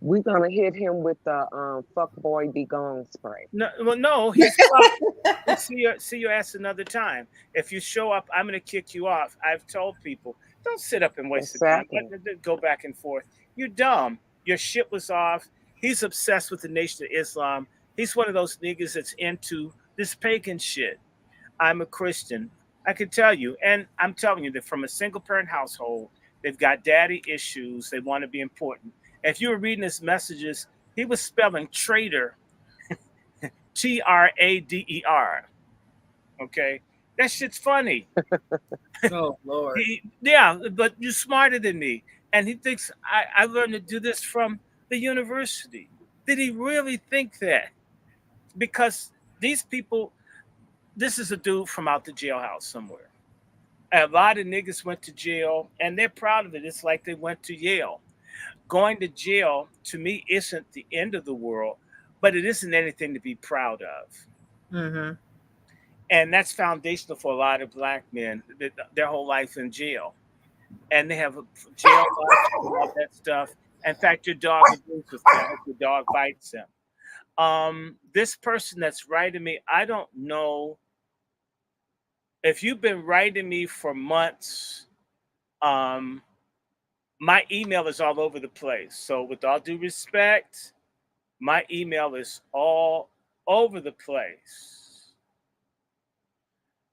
We're gonna hit him with the fuck boy be gone spray. No, well, no, he's fucked. We'll see your ass another time. If you show up, I'm gonna kick you off. I've told people, don't sit up and waste the time. Exactly. Go back and forth. You're dumb. Your shit was off. He's obsessed with the Nation of Islam. He's one of those niggas that's into this pagan shit. I'm a Christian. I can tell you, and I'm telling you that from a single parent household, they've got daddy issues. They want to be important. If you were reading his messages, he was spelling traitor, Trader. Okay, that shit's funny. Oh Lord. Yeah, but you're smarter than me, and he thinks I learned to do this from the university. Did he really think that? Because these people, this is a dude from out the jailhouse somewhere. A lot of niggas went to jail, and they're proud of it. It's like they went to Yale. Going to jail to me isn't the end of the world, but it isn't anything to be proud of. Mm-hmm. And that's foundational for a lot of black men, their whole life in jail. And they have a jail life and all that stuff. In fact, your dog agrees with me. I hope your dog bites him. This person that's writing me, I don't know if you've been writing me for months. Um, my email is all over the place. So, with all due respect, my email is all over the place.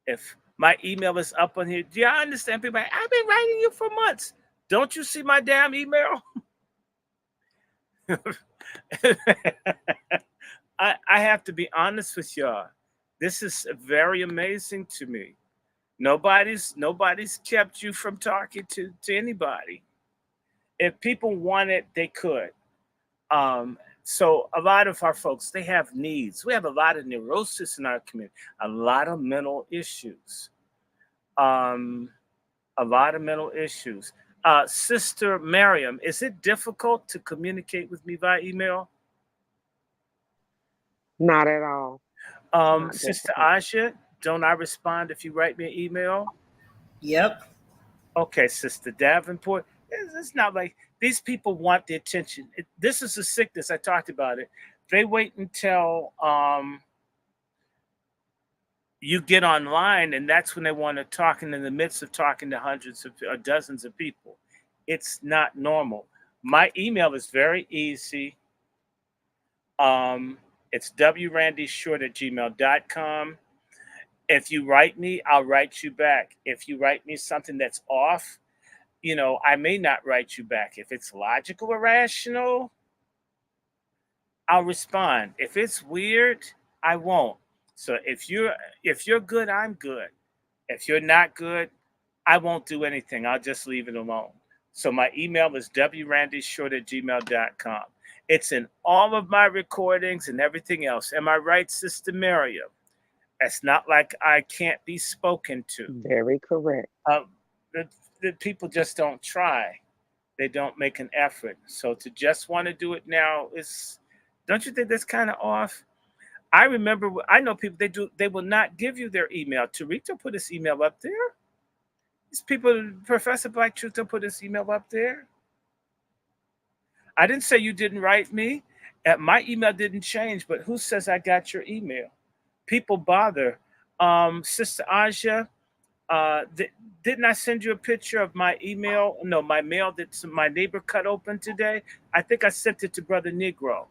If my email is up on here, do y'all understand? People, I've been writing you for months. Don't you see my damn email? I have to be honest with y'all. This is very amazing to me. Nobody's kept you from talking to anybody. If people wanted, they could. So a lot of our folks, they have needs. We have a lot of neurosis in our community, a lot of mental issues. Um, a lot of mental issues. Sister Miriam, is it difficult to communicate with me via email? Not at all. Not Sister difficult. Aja, don't I respond if you write me an email? Yep. Okay, Sister Davenport. It's not like these people want the attention. This is a sickness. I talked about it. They wait until you get online, and that's when they want to talk. And in the midst of talking to hundreds of or dozens of people, it's not normal. My email is very easy. It's wrandyshort@gmail.com. If you write me, I'll write you back. If you write me something that's off, I may not write you back. If it's logical or rational, I'll respond. If it's weird, I won't. So if you're good, I'm good. If you're not good, I won't do anything. I'll just leave it alone. So my email is wrandyshort@gmail.com. It's in all of my recordings and everything else. Am I right, Sister Miriam? It's not like I can't be spoken to. Very correct. Um, the people just don't try. They don't make an effort. So to just want to do it now is, don't you think that's kind of off? I remember, I know people, they will not give you their email. Tarito put his email up there. These people, Professor Black Truth, put his email up there. I didn't say you didn't write me. My email didn't change, but who says I got your email? People bother. Sister Aja, didn't I send you a picture of my email? No, my mail that my neighbor cut open today. I think I sent it to Brother Negro.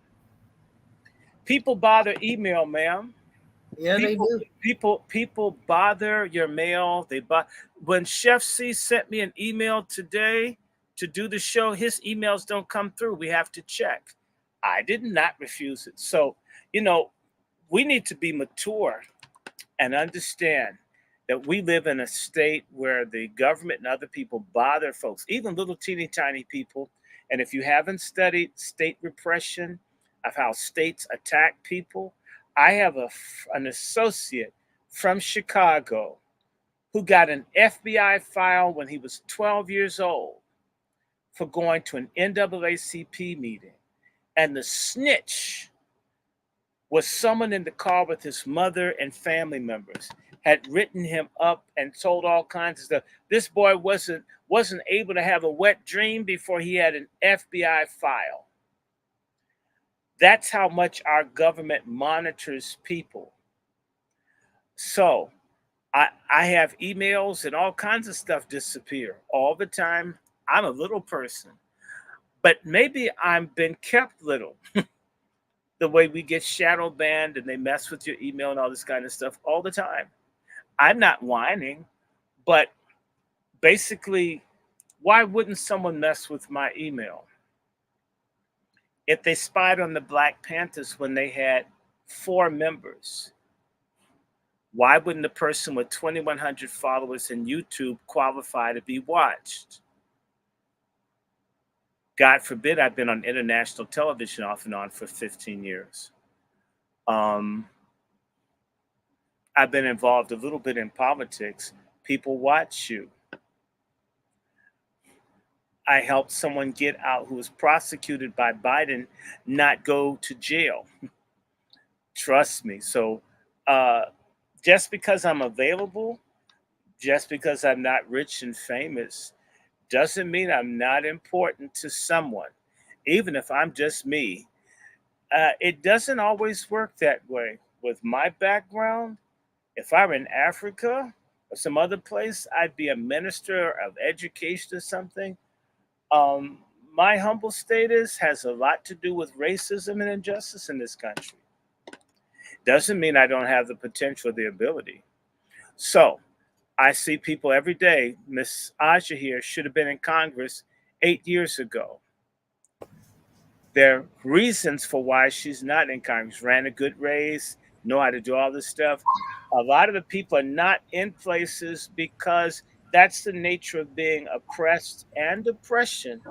People bother email, ma'am. Yeah, they People, do. people bother your mail. When Chef C sent me an email today to do the show, his emails don't come through. We have to check. I did not refuse it. So, you know, we need to be mature and understand that we live in a state where the government and other people bother folks, even little teeny tiny people. And if you haven't studied state repression of how states attack people, I have an associate from Chicago who got an FBI file when he was 12 years old for going to an NAACP meeting. And the snitch was someone in the car with his mother and family members, had written him up and told all kinds of stuff. This boy wasn't able to have a wet dream before he had an FBI file. That's how much our government monitors people. So I have emails and all kinds of stuff disappear all the time. I'm a little person, but maybe I've been kept little. The way we get shadow banned and they mess with your email and all this kind of stuff all the time. I'm not whining, but basically, why wouldn't someone mess with my email? If they spied on the Black Panthers when they had 4 members, why wouldn't the person with 2,100 followers in YouTube qualify to be watched? God forbid I've been on international television off and on for 15 years. I've been involved a little bit in politics. People watch you. I helped someone get out who was prosecuted by Biden not go to jail. Trust me. So just because I'm available, just because I'm not rich and famous, doesn't mean I'm not important to someone, even if I'm just me. It doesn't always work that way. With my background, if I were in Africa or some other place, I'd be a minister of education or something. Um, my humble status has a lot to do with racism and injustice in this country. Doesn't mean I don't have the potential or the ability. So I see people every day. Miss Aja here should have been in Congress 8 years ago. There are reasons for why she's not in Congress. Ran a good race, know how to do all this stuff. A lot of the people are not in places because that's the nature of being oppressed, and oppression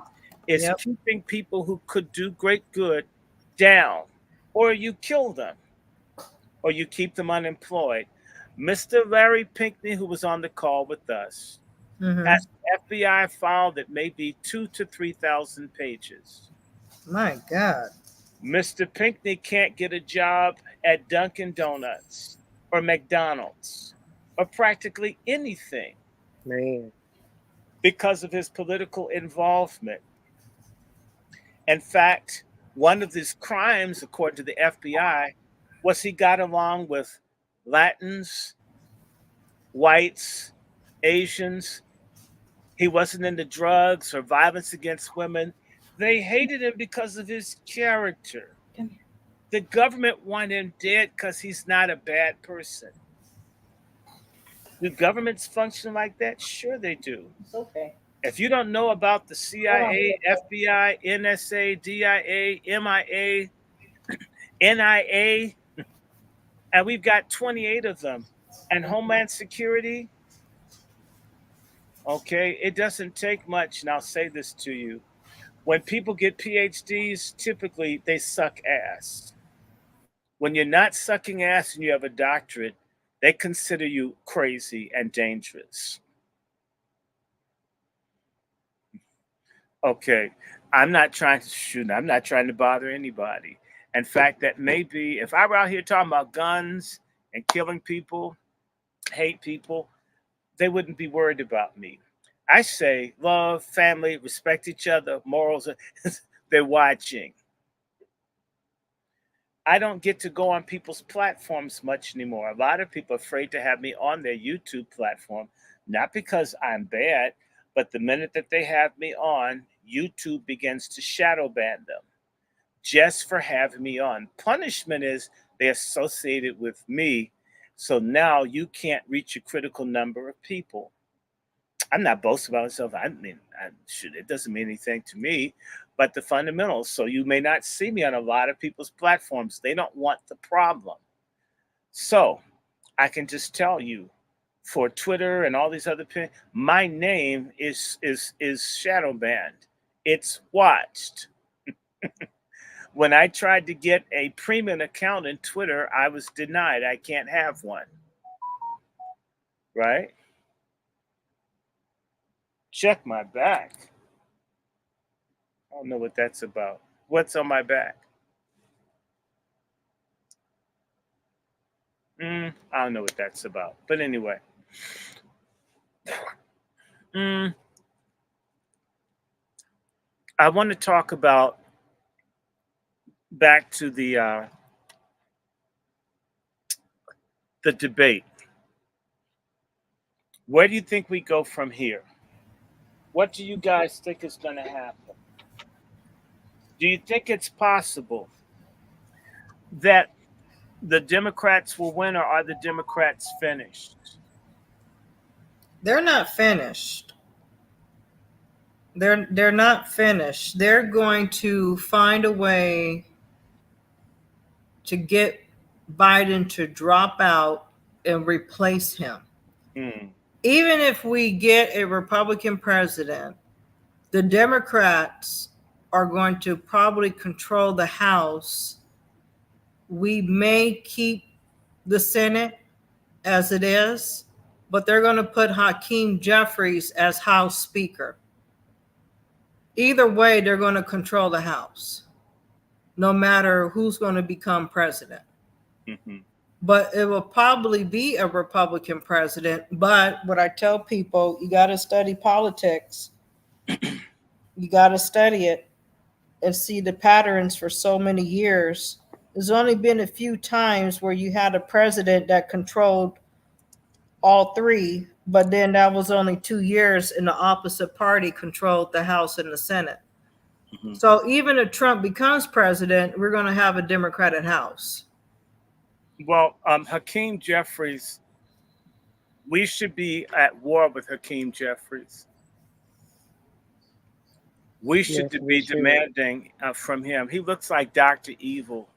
is Yep. keeping people who could do great good down, or you kill them, or you keep them unemployed. Mr. Larry Pinckney, who was on the call with us, Hmm. has an FBI file that may be 2 to 3,000 pages. My God. Mr. Pinckney can't get a job at Dunkin' Donuts or McDonald's or practically anything Man. because of his political involvement. In fact, one of his crimes, according to the FBI, was he got along with Latins, whites, Asians. He wasn't into drugs or violence against women. They hated him because of his character. The government want him dead because he's not a bad person. Do governments function like that? Sure, they do. It's okay. If you don't know about the Hold on. CIA, FBI, NSA, DIA, MIA, NIA, and we've got 28 of them, and Homeland Security, okay, it doesn't take much, and I'll say this to you. When people get PhDs, typically they suck ass. When you're not sucking ass and you have a doctorate, they consider you crazy and dangerous. Okay, I'm not trying to shoot. I'm not trying to bother anybody. In fact, that may be if I were out here talking about guns and killing people, hate people, they wouldn't be worried about me. I say love, family, respect each other, morals. They're watching. I don't get to go on people's platforms much anymore. A lot of people are afraid to have me on their YouTube platform, not because I'm bad, but the minute that they have me on, YouTube begins to shadow ban them just for having me on. Punishment is they associated with me, so now you can't reach a critical number of people. I'm not boasting about myself. I mean, it doesn't mean anything to me, but the fundamentals. So you may not see me on a lot of people's platforms. They don't want the problem. So I can just tell you, for Twitter and all these other my name is shadow banned. It's watched. When I tried to get a premium account in Twitter, I was denied. I can't have one. Right? Check my back. I don't know what that's about. What's on my back? I don't know what that's about. But anyway, mm, I want to talk about back to the debate. Where do you think we go from here? What do you guys think is going to happen? Do you think it's possible that the Democrats will win, or are the Democrats finished? They're not finished. They're not finished. They're going to find a way to get Biden to drop out and replace him. Hmm. Even if we get a Republican president, the Democrats are going to probably control the House. We may keep the Senate as it is, but they're going to put Hakeem Jeffries as House Speaker. Either way, they're going to control the House, no matter who's going to become president. Mm-hmm. But it will probably be a Republican president. But what I tell people, you got to study politics. You got to study it and see the patterns for so many years. There's only been a few times where you had a president that controlled all three, but then that was only 2 years and the opposite party controlled the House and the Senate. Mm-hmm. So even if Trump becomes president, we're going to have a Democratic House. Well, Hakeem Jeffries, we should be at war with Hakeem Jeffries. We should be demanding from him. He looks like Dr. Evil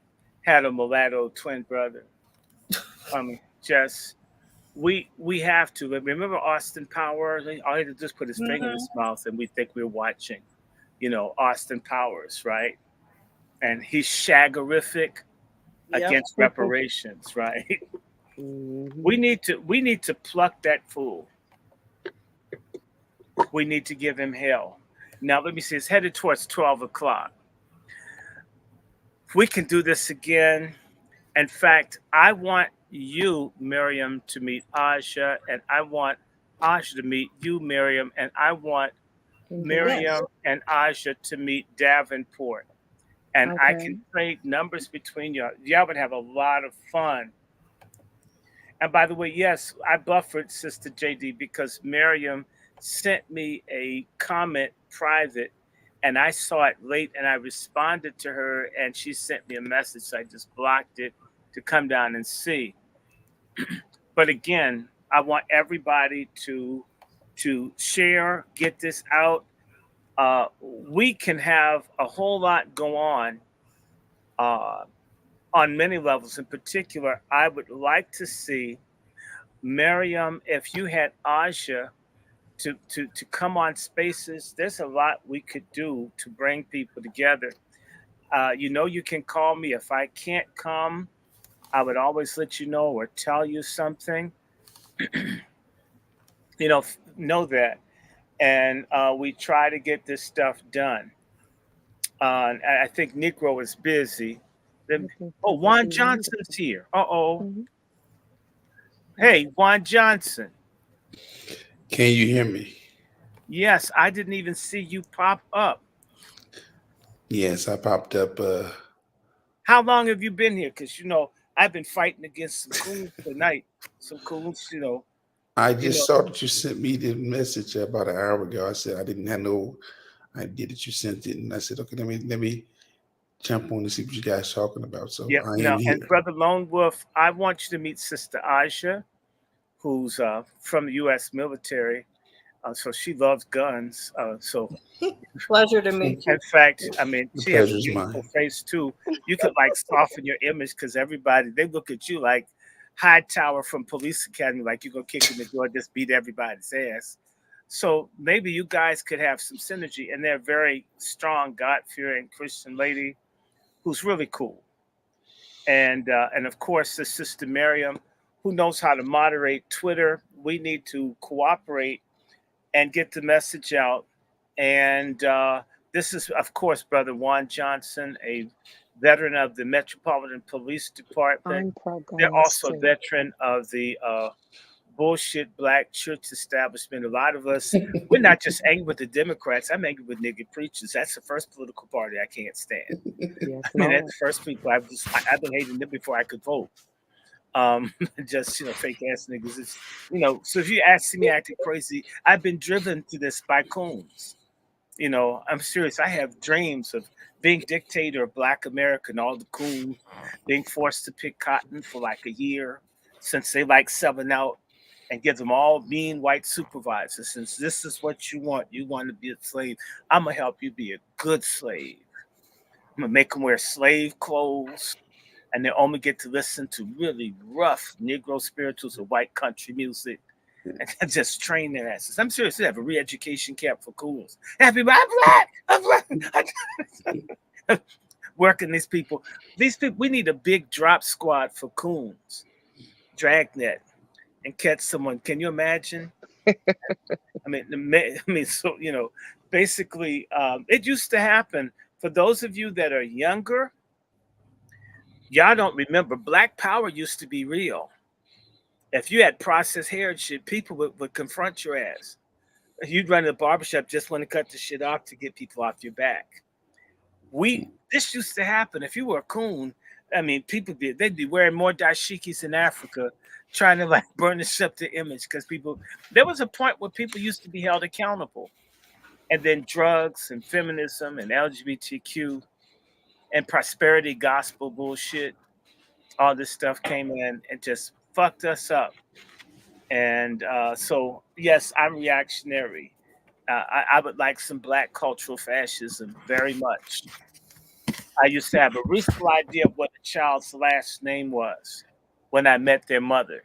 had a mulatto twin brother. Just we have to remember Austin Powers. All he had to just put his finger in his mouth, and we think we're watching, Austin Powers, right? And he's shaggerific against reparations, right? Mm-hmm. We need to pluck that fool. We need to give him hell. Now let me see. It's headed towards 12 o'clock. If we can do this again. In fact, I want you, Miriam, to meet Aja, and I want Aja to meet you, Miriam, and I want Miriam and Aja to meet Davenport. And I can trade numbers between you. Y'all would have a lot of fun. And by the way, yes, I buffered Sister JD because Miriam sent me a comment private and I saw it late and I responded to her and she sent me a message. So I just blocked it to come down and see. But again, I want everybody to share, get this out. We can have a whole lot go on many levels. In particular, I would like to see Miriam, if you had Aja to come on spaces. There's a lot we could do to bring people together. You can call me if I can't come. I would always let you know or tell you something. Know that, and we try to get this stuff done. And I think Negro is busy. Looking Oh, Juan perfectly Johnson's wonderful. here. Uh-oh. Mhm. Hey, Juan Johnson. Can you hear me? Yes, I didn't even see you pop up. Yes, I popped up. How long have you been here? Because I've been fighting against some coons tonight. Some coons, I you just know. saw that you sent me the message about an hour ago. I said I didn't have no idea that you sent it, and I said, okay, let me jump on to see what you guys talking about. So Yep. I am No, and here. Brother Lone Wolf, I want you to meet Sister Aja, who's from the U.S. military. So she loves guns. So Pleasure to meet in you. fact, I mean, The she has a pleasure is beautiful mine. face too. You could like soften your image because everybody they look at you like Hightower from Police Academy, like you're gonna kick in the door, just beat everybody's ass. So maybe you guys could have some synergy, and they're a very strong, God-fearing Christian lady who's really cool. And of course, the Sister Miriam, who knows how to moderate Twitter. We need to cooperate and get the message out. And this is, of course, Brother Juan Johnson, a veteran of the Metropolitan Police Department. I'm pro They're guns also a too. veteran of the bullshit black church establishment. A lot of us, we're not just angry with the Democrats. I'm angry with nigga preachers. That's the first political party I can't stand. Yes, I mean, that's Lord. the first people I've been hating them before I could vote. Just fake ass niggas. So if you ask me acting crazy, I've been driven to this by coons. I'm serious. I have dreams of being dictator of Black America and all the coons being forced to pick cotton for like a year since they like selling out and give them all mean white supervisors. Since this is what you want to be a slave, I'm gonna help you be a good slave. I'm gonna make them wear slave clothes and they only get to listen to really rough Negro spirituals or white country music and just train their asses. I'm serious. They have a re-education camp for coons. Happy, I'm black. Working these people. These people, we need a big drop squad for coons. Dragnet and catch someone. Can you imagine? So basically, it used to happen. For those of you that are younger, y'all don't remember. Black Power used to be real. If you had processed hair and shit, people would confront your ass. You'd run to the barbershop just want to cut the shit off to get people off your back. This used to happen. If you were a coon, I mean, they'd be wearing more dashikis in Africa, trying to like burn up the image because people. There was a point where people used to be held accountable, and then drugs and feminism and LGBTQ and prosperity gospel bullshit, all this stuff came in and just fucked us up. And so, yes, I'm reactionary. I would like some black cultural fascism very much. I used to have a reasonable idea of what a child's last name was when I met their mother.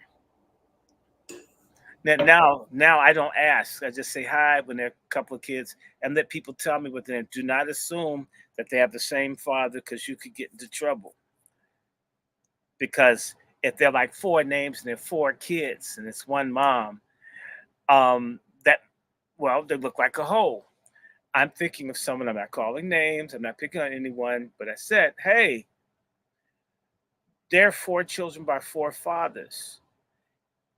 Now I don't ask. I just say hi when they're a couple of kids and let people tell me what their name. Do not assume that they have the same father because you could get into trouble. Because if they're like four names and they're four kids and it's one mom, that they look like a whole. I'm thinking of someone. I'm not calling names. I'm not picking on anyone. But I said, hey, there are four children by four fathers.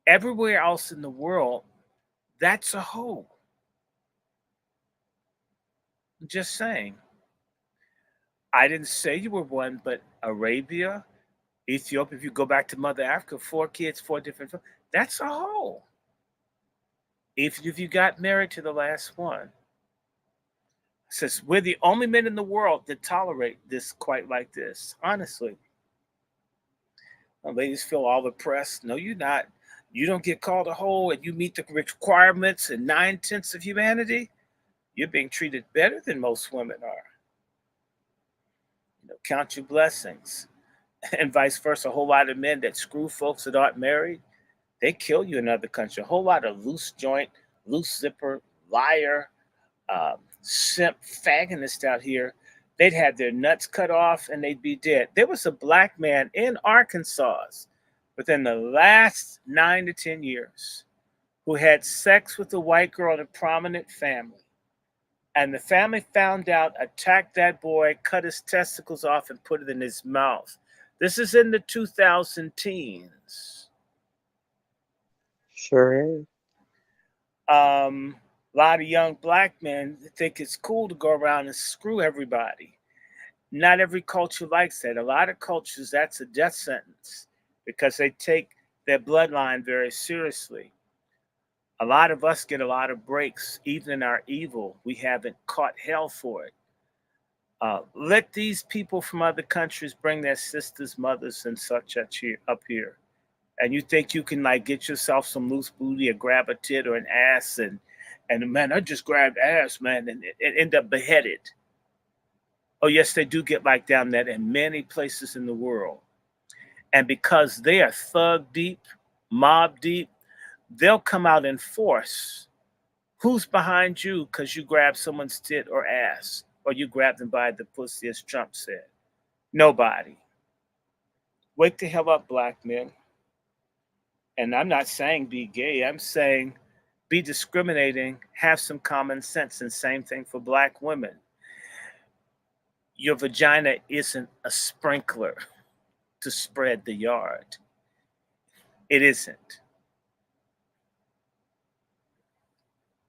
Everywhere else in the world, that's a whole. I'm just saying. I didn't say you were one, but Arabia, Ethiopia, if you go back to Mother Africa, four kids, four different, that's a whole. If you got married to the last one. Says we're the only men in the world that tolerate this quite like this. Honestly, ladies feel all oppressed. No, you're not. You don't get called a whole, and you meet the requirements and 9/10 of humanity. You're being treated better than most women are. Count your blessings, and vice versa. A whole lot of men that screw folks that aren't married, they kill you in other countries. A whole lot of loose joint loose zipper, liar, simp, fagonist out here, they'd have their nuts cut off and they'd be dead. There was a black man in Arkansas within the last 9 to 10 years who had sex with a white girl in a prominent family. And the family found out, attacked that boy, cut his testicles off, and put it in his mouth. This is in the 2000 teens. Sure is. A lot of young black men think it's cool to go around and screw everybody. Not every culture likes that. A lot of cultures, that's a death sentence because they take their bloodline very seriously. A lot of us get a lot of breaks, even in our evil. We haven't caught hell for it. Let these people from other countries bring their sisters, mothers, and such up here. And you think you can like get yourself some loose booty or grab a tit or an ass and man, I just grabbed ass, man, and end up beheaded. Oh, yes, they do get like down that in many places in the world. And because they are thug deep, mob deep, they'll come out in force. Who's behind you because you grab someone's tit or ass, or you grab them by the pussy, as Trump said? Nobody. Wake the hell up, black men. And I'm not saying be gay. I'm saying be discriminating, have some common sense, and same thing for black women. Your vagina isn't a sprinkler to spread the yard. It isn't.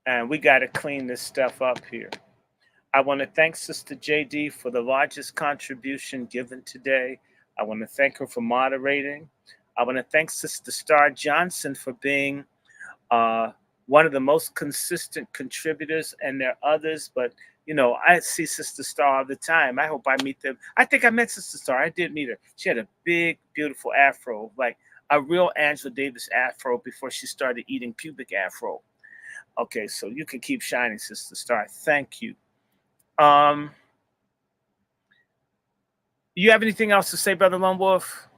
And we got to clean this stuff up here. I want to thank Sister JD for the largest contribution given today. I want to thank her for moderating. I want to thank Sister Star Johnson for being one of the most consistent contributors, and there are others, but you know, I see Sister Star all the time. I hope I meet them. I think I met Sister Star. I did meet her. She had a big, beautiful afro, like a real Angela Davis afro before she started eating pubic afro. Okay, so you can keep shining, Sister Star. Thank you. You have anything else to say, Brother Lone Wolf?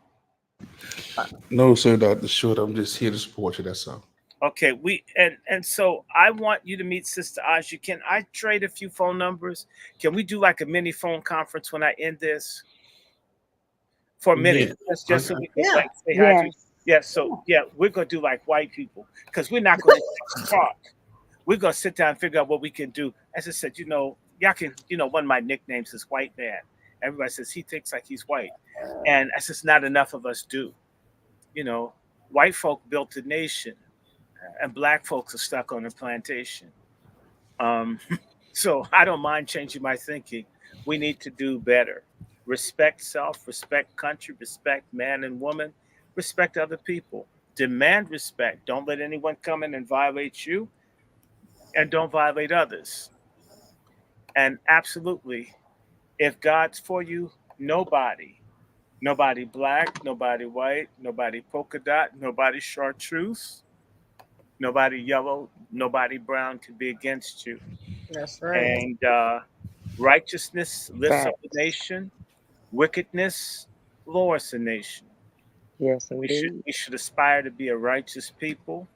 No, sir, Dr. Short. I'm just here to support you. That's all. Okay, and so I want you to meet Sister Aja. Can I trade a few phone numbers? Can we do like a mini phone conference when I end this? For a minute, Yeah. just so we can Yeah. like say hi to. Yes. Yeah, so yeah, we're gonna do like white people because we're not gonna talk. We're gonna sit down and figure out what we can do. As I said, you know, y'all can, you know, one of my nicknames is White Man. Everybody says he thinks like he's white, and that's just not enough of us do. You know, white folk built the nation, and black folks are stuck on the plantation. Um, so I don't mind changing my thinking. We need to do better. Respect self, respect country, respect man and woman, respect other people. Demand respect. Don't let anyone come in and violate you, and don't violate others. And absolutely, if God's for you, nobody black, nobody white, nobody polka dot, nobody chartreuse, nobody yellow, nobody brown can be against you. That's right. And righteousness lifts up the Facts. nation, wickedness lowers the nation. Yes, We should indeed. we should aspire to be a righteous people,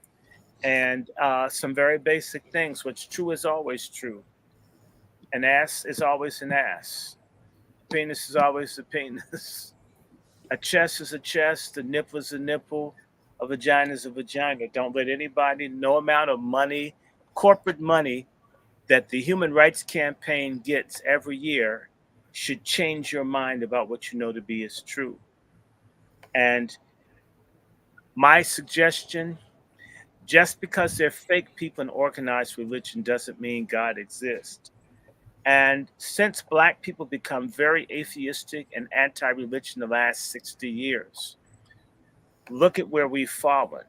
and some very basic things. What's true is always true. An ass is always an ass. A penis is always a penis. A chest is a chest. A nipple is a nipple. A vagina is a vagina. Don't let anybody, no amount of money, corporate money that the Human Rights Campaign gets every year should change your mind about what you know to be is true. And my suggestion, just because they're fake people in organized religion doesn't mean God exists. And since black people become very atheistic and anti-religion the last 60 years, look at where we've fallen.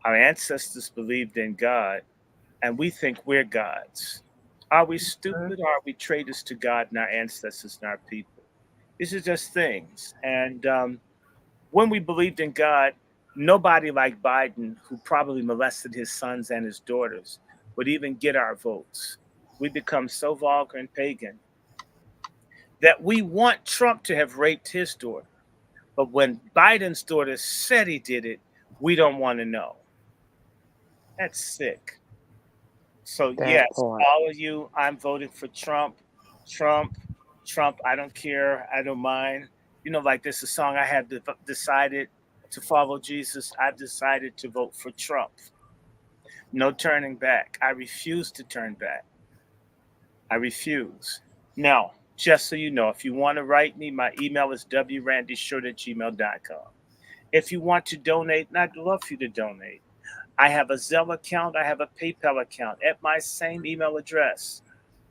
Our ancestors believed in God, and we think we're gods. Are we stupid or are we traitors to God and our ancestors and our people? These are just things. And when we believed in God, nobody like Biden, who probably molested his sons and his daughters, would even get our votes. We become so vulgar and pagan that we want Trump to have raped his daughter. But when Biden's daughter said he did it, we don't want to know. That's sick. So That yes, part. all of you, I'm voting for Trump. Trump, Trump. I don't care. I don't mind. You know, like this is a song I have decided to follow Jesus. I've decided to vote for Trump. No turning back. I refuse to turn back. I refuse. Now, just so you know, if you want to write me, my email is wrandyshort@gmail.com. If you want to donate, and I'd love for you to donate, I have a Zelle account, I have a PayPal account at my same email address,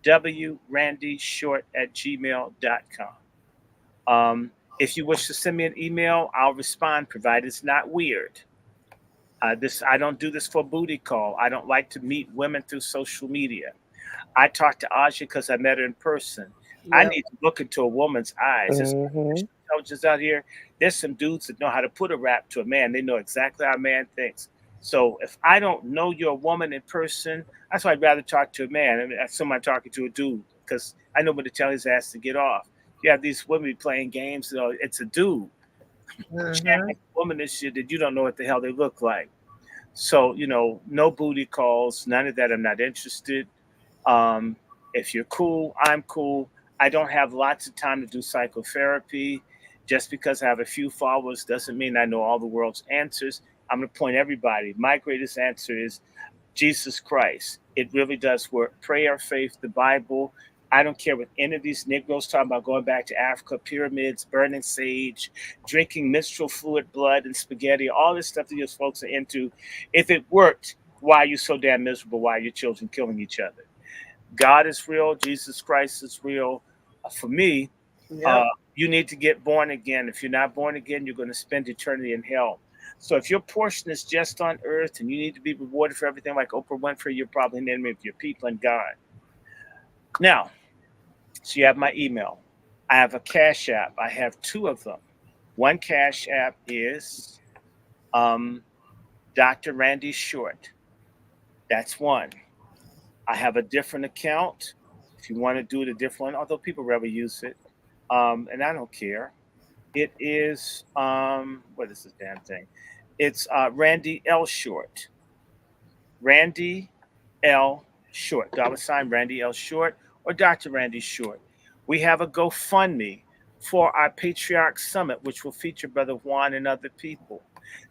wrandyshort@gmail.com. If you wish to send me an email, I'll respond, provided it's not weird. This I don't do this for a booty call. I don't like to meet women through social media. I talked to Aja because I met her in person. I Yep. need to look into a woman's eyes. There's Mm-hmm. artificial intelligence out here. There's some dudes that know how to put a rap to a man. They know exactly how a man thinks. So if I don't know you're a woman in person, that's why I'd rather talk to a man. I mean, that's somebody talking to a dude because I know when to tell his ass to get off. You have these women playing games. You know, it's a dude. Mm-hmm. Jamming a woman and shit that you don't know what the hell they look like. So, you know, no booty calls, none of that. I'm not interested. Um, if you're cool, I'm cool. I don't have lots of time to do psychotherapy. Just because I have a few followers doesn't mean I know all the world's answers. I'm going to point everybody. My greatest answer is Jesus Christ. It really does work. Prayer, faith, the Bible. I don't care what any of these Negroes talking about going back to Africa, pyramids, burning sage, drinking menstrual fluid, blood, and spaghetti, all this stuff that these folks are into. If it worked, why are you so damn miserable? Why are your children killing each other? God is real. Jesus Christ is real. For me, uh, Yep. you need to get born again. If you're not born again, you're going to spend eternity in hell. So if your portion is just on earth and you need to be rewarded for everything like Oprah Winfrey, you're probably an enemy of your people and God. Now, so you have my email. I have a Cash App. I have two of them. One Cash App is um, Dr. Randy Short. That's one. I have a different account. If you want to do it a different one, although people rarely use it, and I don't care. It is what is this damn thing? It's Randy L. Short. Randy L. Short. $ Randy L. Short or Dr. Randy Short. We have a GoFundMe for our Patriarch Summit, which will feature Brother Juan and other people.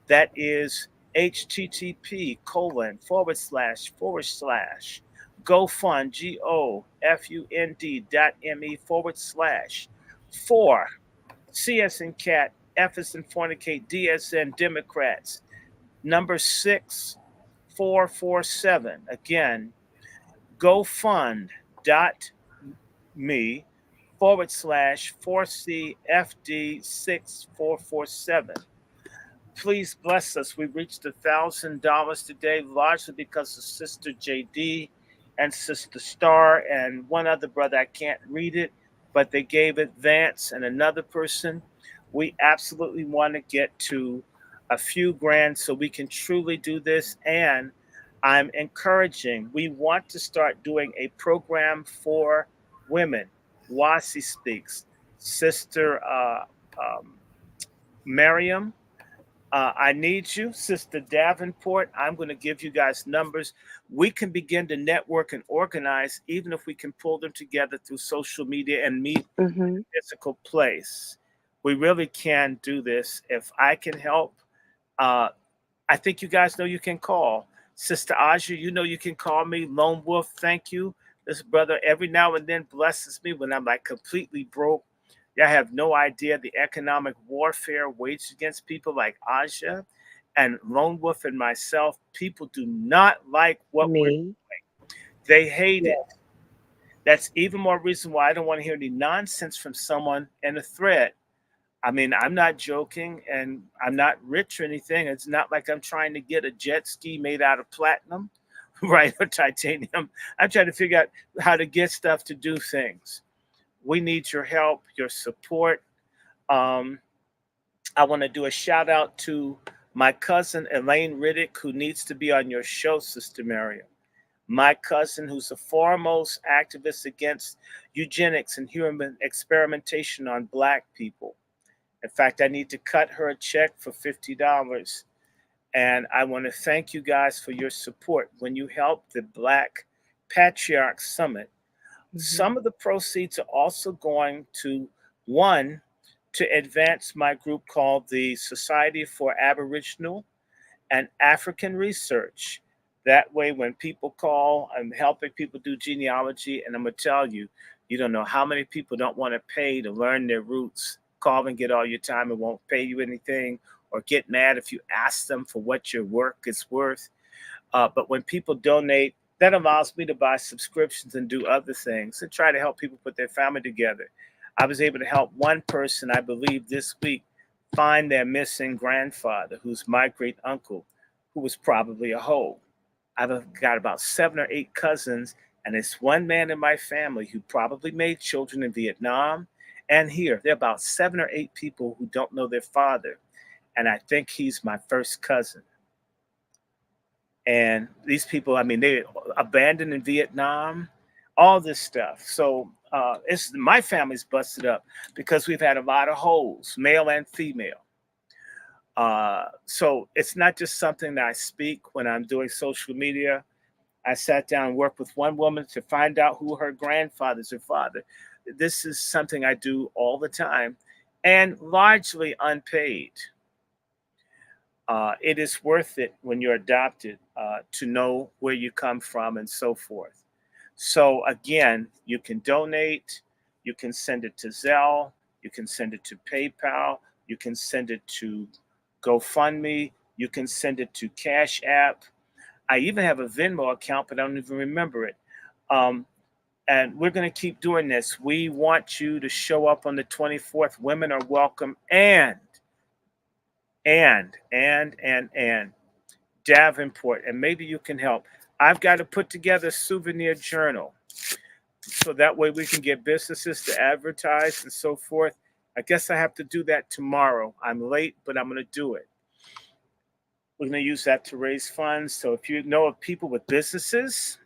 That is http:// GoFund, GOFUND.me/ for CS and Cat, F is in Fornicate, DSN Democrats, number 6447. Again, GoFund.me/4CFD6447. Please bless us. We reached $1,000 today, largely because of Sister JD and Sister Star and one other brother. I can't read it, but they gave it Vance and another person. We absolutely want to get to a few grand so we can truly do this. And I'm encouraging, we want to start doing a program for women. Wasi speaks. Sister Miriam, I need you, Sister Davenport. I'm going to give you guys numbers. We can begin to network and organize, even if we can pull them together through social media and meet in Mm-hmm. a physical place. We really can do this. If I can help, uh, I think you guys know you can call. Sister Aja, you know you can call me. Lone Wolf, thank you. This brother every now and then blesses me when I'm like completely broke. Y'all have no idea the economic warfare waged against people like Aja and Lone Wolf and myself. People do not like what we're Me. doing. They hate Yeah. it. That's even more reason why I don't want to hear any nonsense from someone in a thread. I mean, I'm not joking and I'm not rich or anything. It's not like I'm trying to get a jet ski made out of platinum, right? Or titanium. I'm trying to figure out how to get stuff to do things. We need your help, your support. Um, I want to do a shout out to my cousin Elaine Riddick, who needs to be on your show, Sister Miriam. My cousin, who's the foremost activist against eugenics and human experimentation on Black people. In fact, I need to cut her a check for $50. And I want to thank you guys for your support. When you helped the Black Patriarch Summit, some of the proceeds are also going to one, to advance my group called the Society for Aboriginal and African Research. That way, when people call, I'm helping people do genealogy, and I'm gonna tell you, you don't know how many people don't want to pay to learn their roots. Call and get all your time and won't pay you anything, or get mad if you ask them for what your work is worth. But when people donate, that allows me to buy subscriptions and do other things and try to help people put their family together. I was able to help one person, I believe, this week find their missing grandfather, who's my great uncle, who was probably a hoe. I've got about 7 or 8 cousins, and it's one man in my family who probably made children in Vietnam and here. There are about 7 or 8 people who don't know their father, and I think he's my first cousin. And these people, I mean, they abandoned in Vietnam, all this stuff. So it's my family's busted up because we've had a lot of hoes, male and female. So it's not just something that I speak when I'm doing social media. I sat down and worked with one woman to find out who her grandfather's her father. This is something I do all the time and largely unpaid. It is worth it when you're adopted to know where you come from and so forth. So again, you can donate, you can send it to Zelle, you can send it to PayPal, you can send it to GoFundMe, you can send it to Cash App. I even have a Venmo account, but I don't even remember it. Um, and we're going to keep doing this. We want you to show up on the 24th. Women are welcome. And Davenport, and maybe you can help. I've got to put together a souvenir journal so that way we can get businesses to advertise and so forth. I guess I have to do that tomorrow. I'm late, but I'm going to do it. We're going to use that to raise funds. So if you know of people with businesses,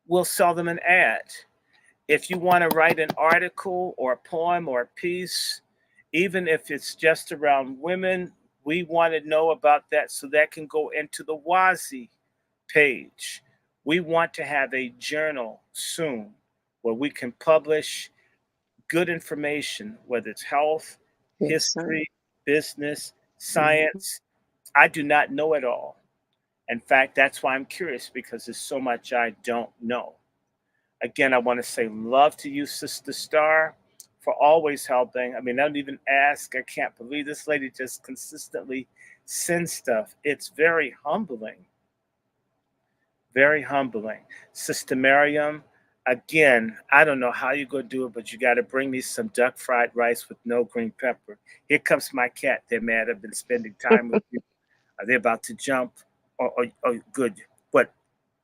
we'll sell them an ad. If you want to write an article or a poem or a piece, even if it's just around women, we want to know about that so that can go into the WASI page. We want to have a journal soon where we can publish good information, whether it's health, history, business, science. I do not know it all. In fact, that's why I'm curious, because there's so much I don't know. Again, I want to say love to you, Sister Star, for always helping. I mean, I don't even ask. I can't believe this lady just consistently sends stuff. It's very humbling. Very humbling. Sister Miriam, again, I don't know how you're going to do it, but you got to bring me some duck fried rice with no green pepper. Here comes my cat. They're mad. I've been spending time with you. Are they about to jump? Oh, good. What?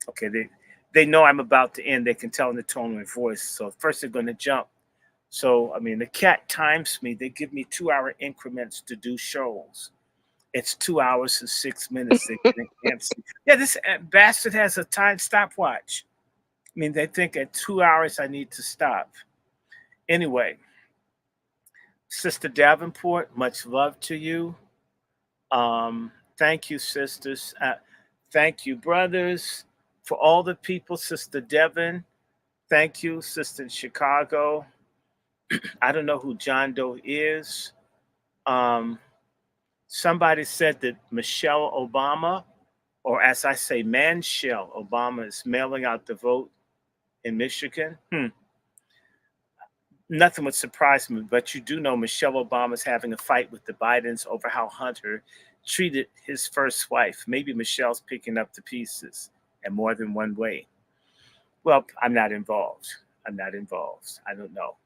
Okay, they know I'm about to end. They can tell in the tone of my voice. So first they're going to jump. So, I mean, the cat times me. They give me 2-hour increments to do shows. It's 2 hours and 6 minutes. They can't see. Yeah, this bastard has a time stopwatch. I mean, they think at 2 hours I need to stop. Anyway, Sister Davenport, much love to you. Thank you, sisters. Thank you, brothers. For all the people, Sister Devon, thank you, Sister in Chicago. I don't know who John Doe is. Somebody said that Michelle Obama, or as I say, Manshell Obama, is mailing out the vote in Michigan. Nothing would surprise me, but you do know Michelle Obama is having a fight with the Bidens over how Hunter treated his first wife. Maybe Michelle's picking up the pieces in more than one way. Well, I'm not involved. I don't know.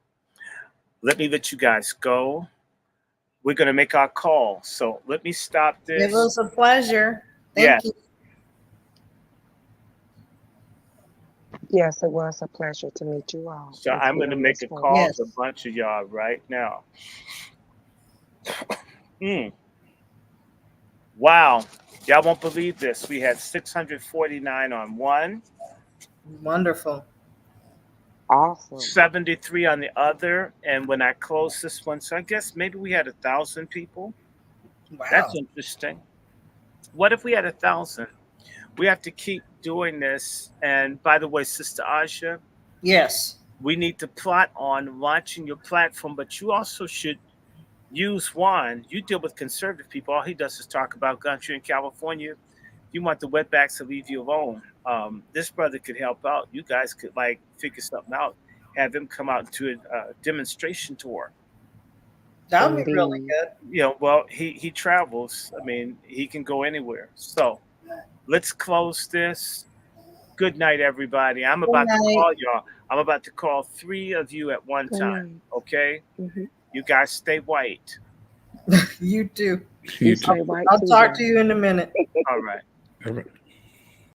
Let me let you guys go. We're going to make our call. So let me stop this. It was a pleasure. Thank you. Yes, it was a pleasure to meet you all. So I'm going to make a call to a bunch of y'all right now. Wow. Y'all won't believe this. We had 649 on one. Wonderful. Awesome. 73 on the other. And when I close this one, so I guess maybe we had 1,000 people. Wow. That's interesting. What if we had 1,000? We have to keep doing this. And by the way, Sister Aja, Yes. we need to plot on launching your platform, but you also should use Juan. You deal with conservative people. All he does is talk about country in California. You want the wetbacks to leave you alone. This brother could help out. You guys could like figure something out. Have him come out to a demonstration tour. That would be really Indeed. good. Well, he travels. I mean, he can go anywhere. So let's close this. Good night, everybody. I'm about to night. call y'all. I'm about to call 3 of you at one Good time. night. Okay? Mhm. You guys stay white. You too. You You too. stay white I'll too, talk bro. to you in a minute. All right. All right.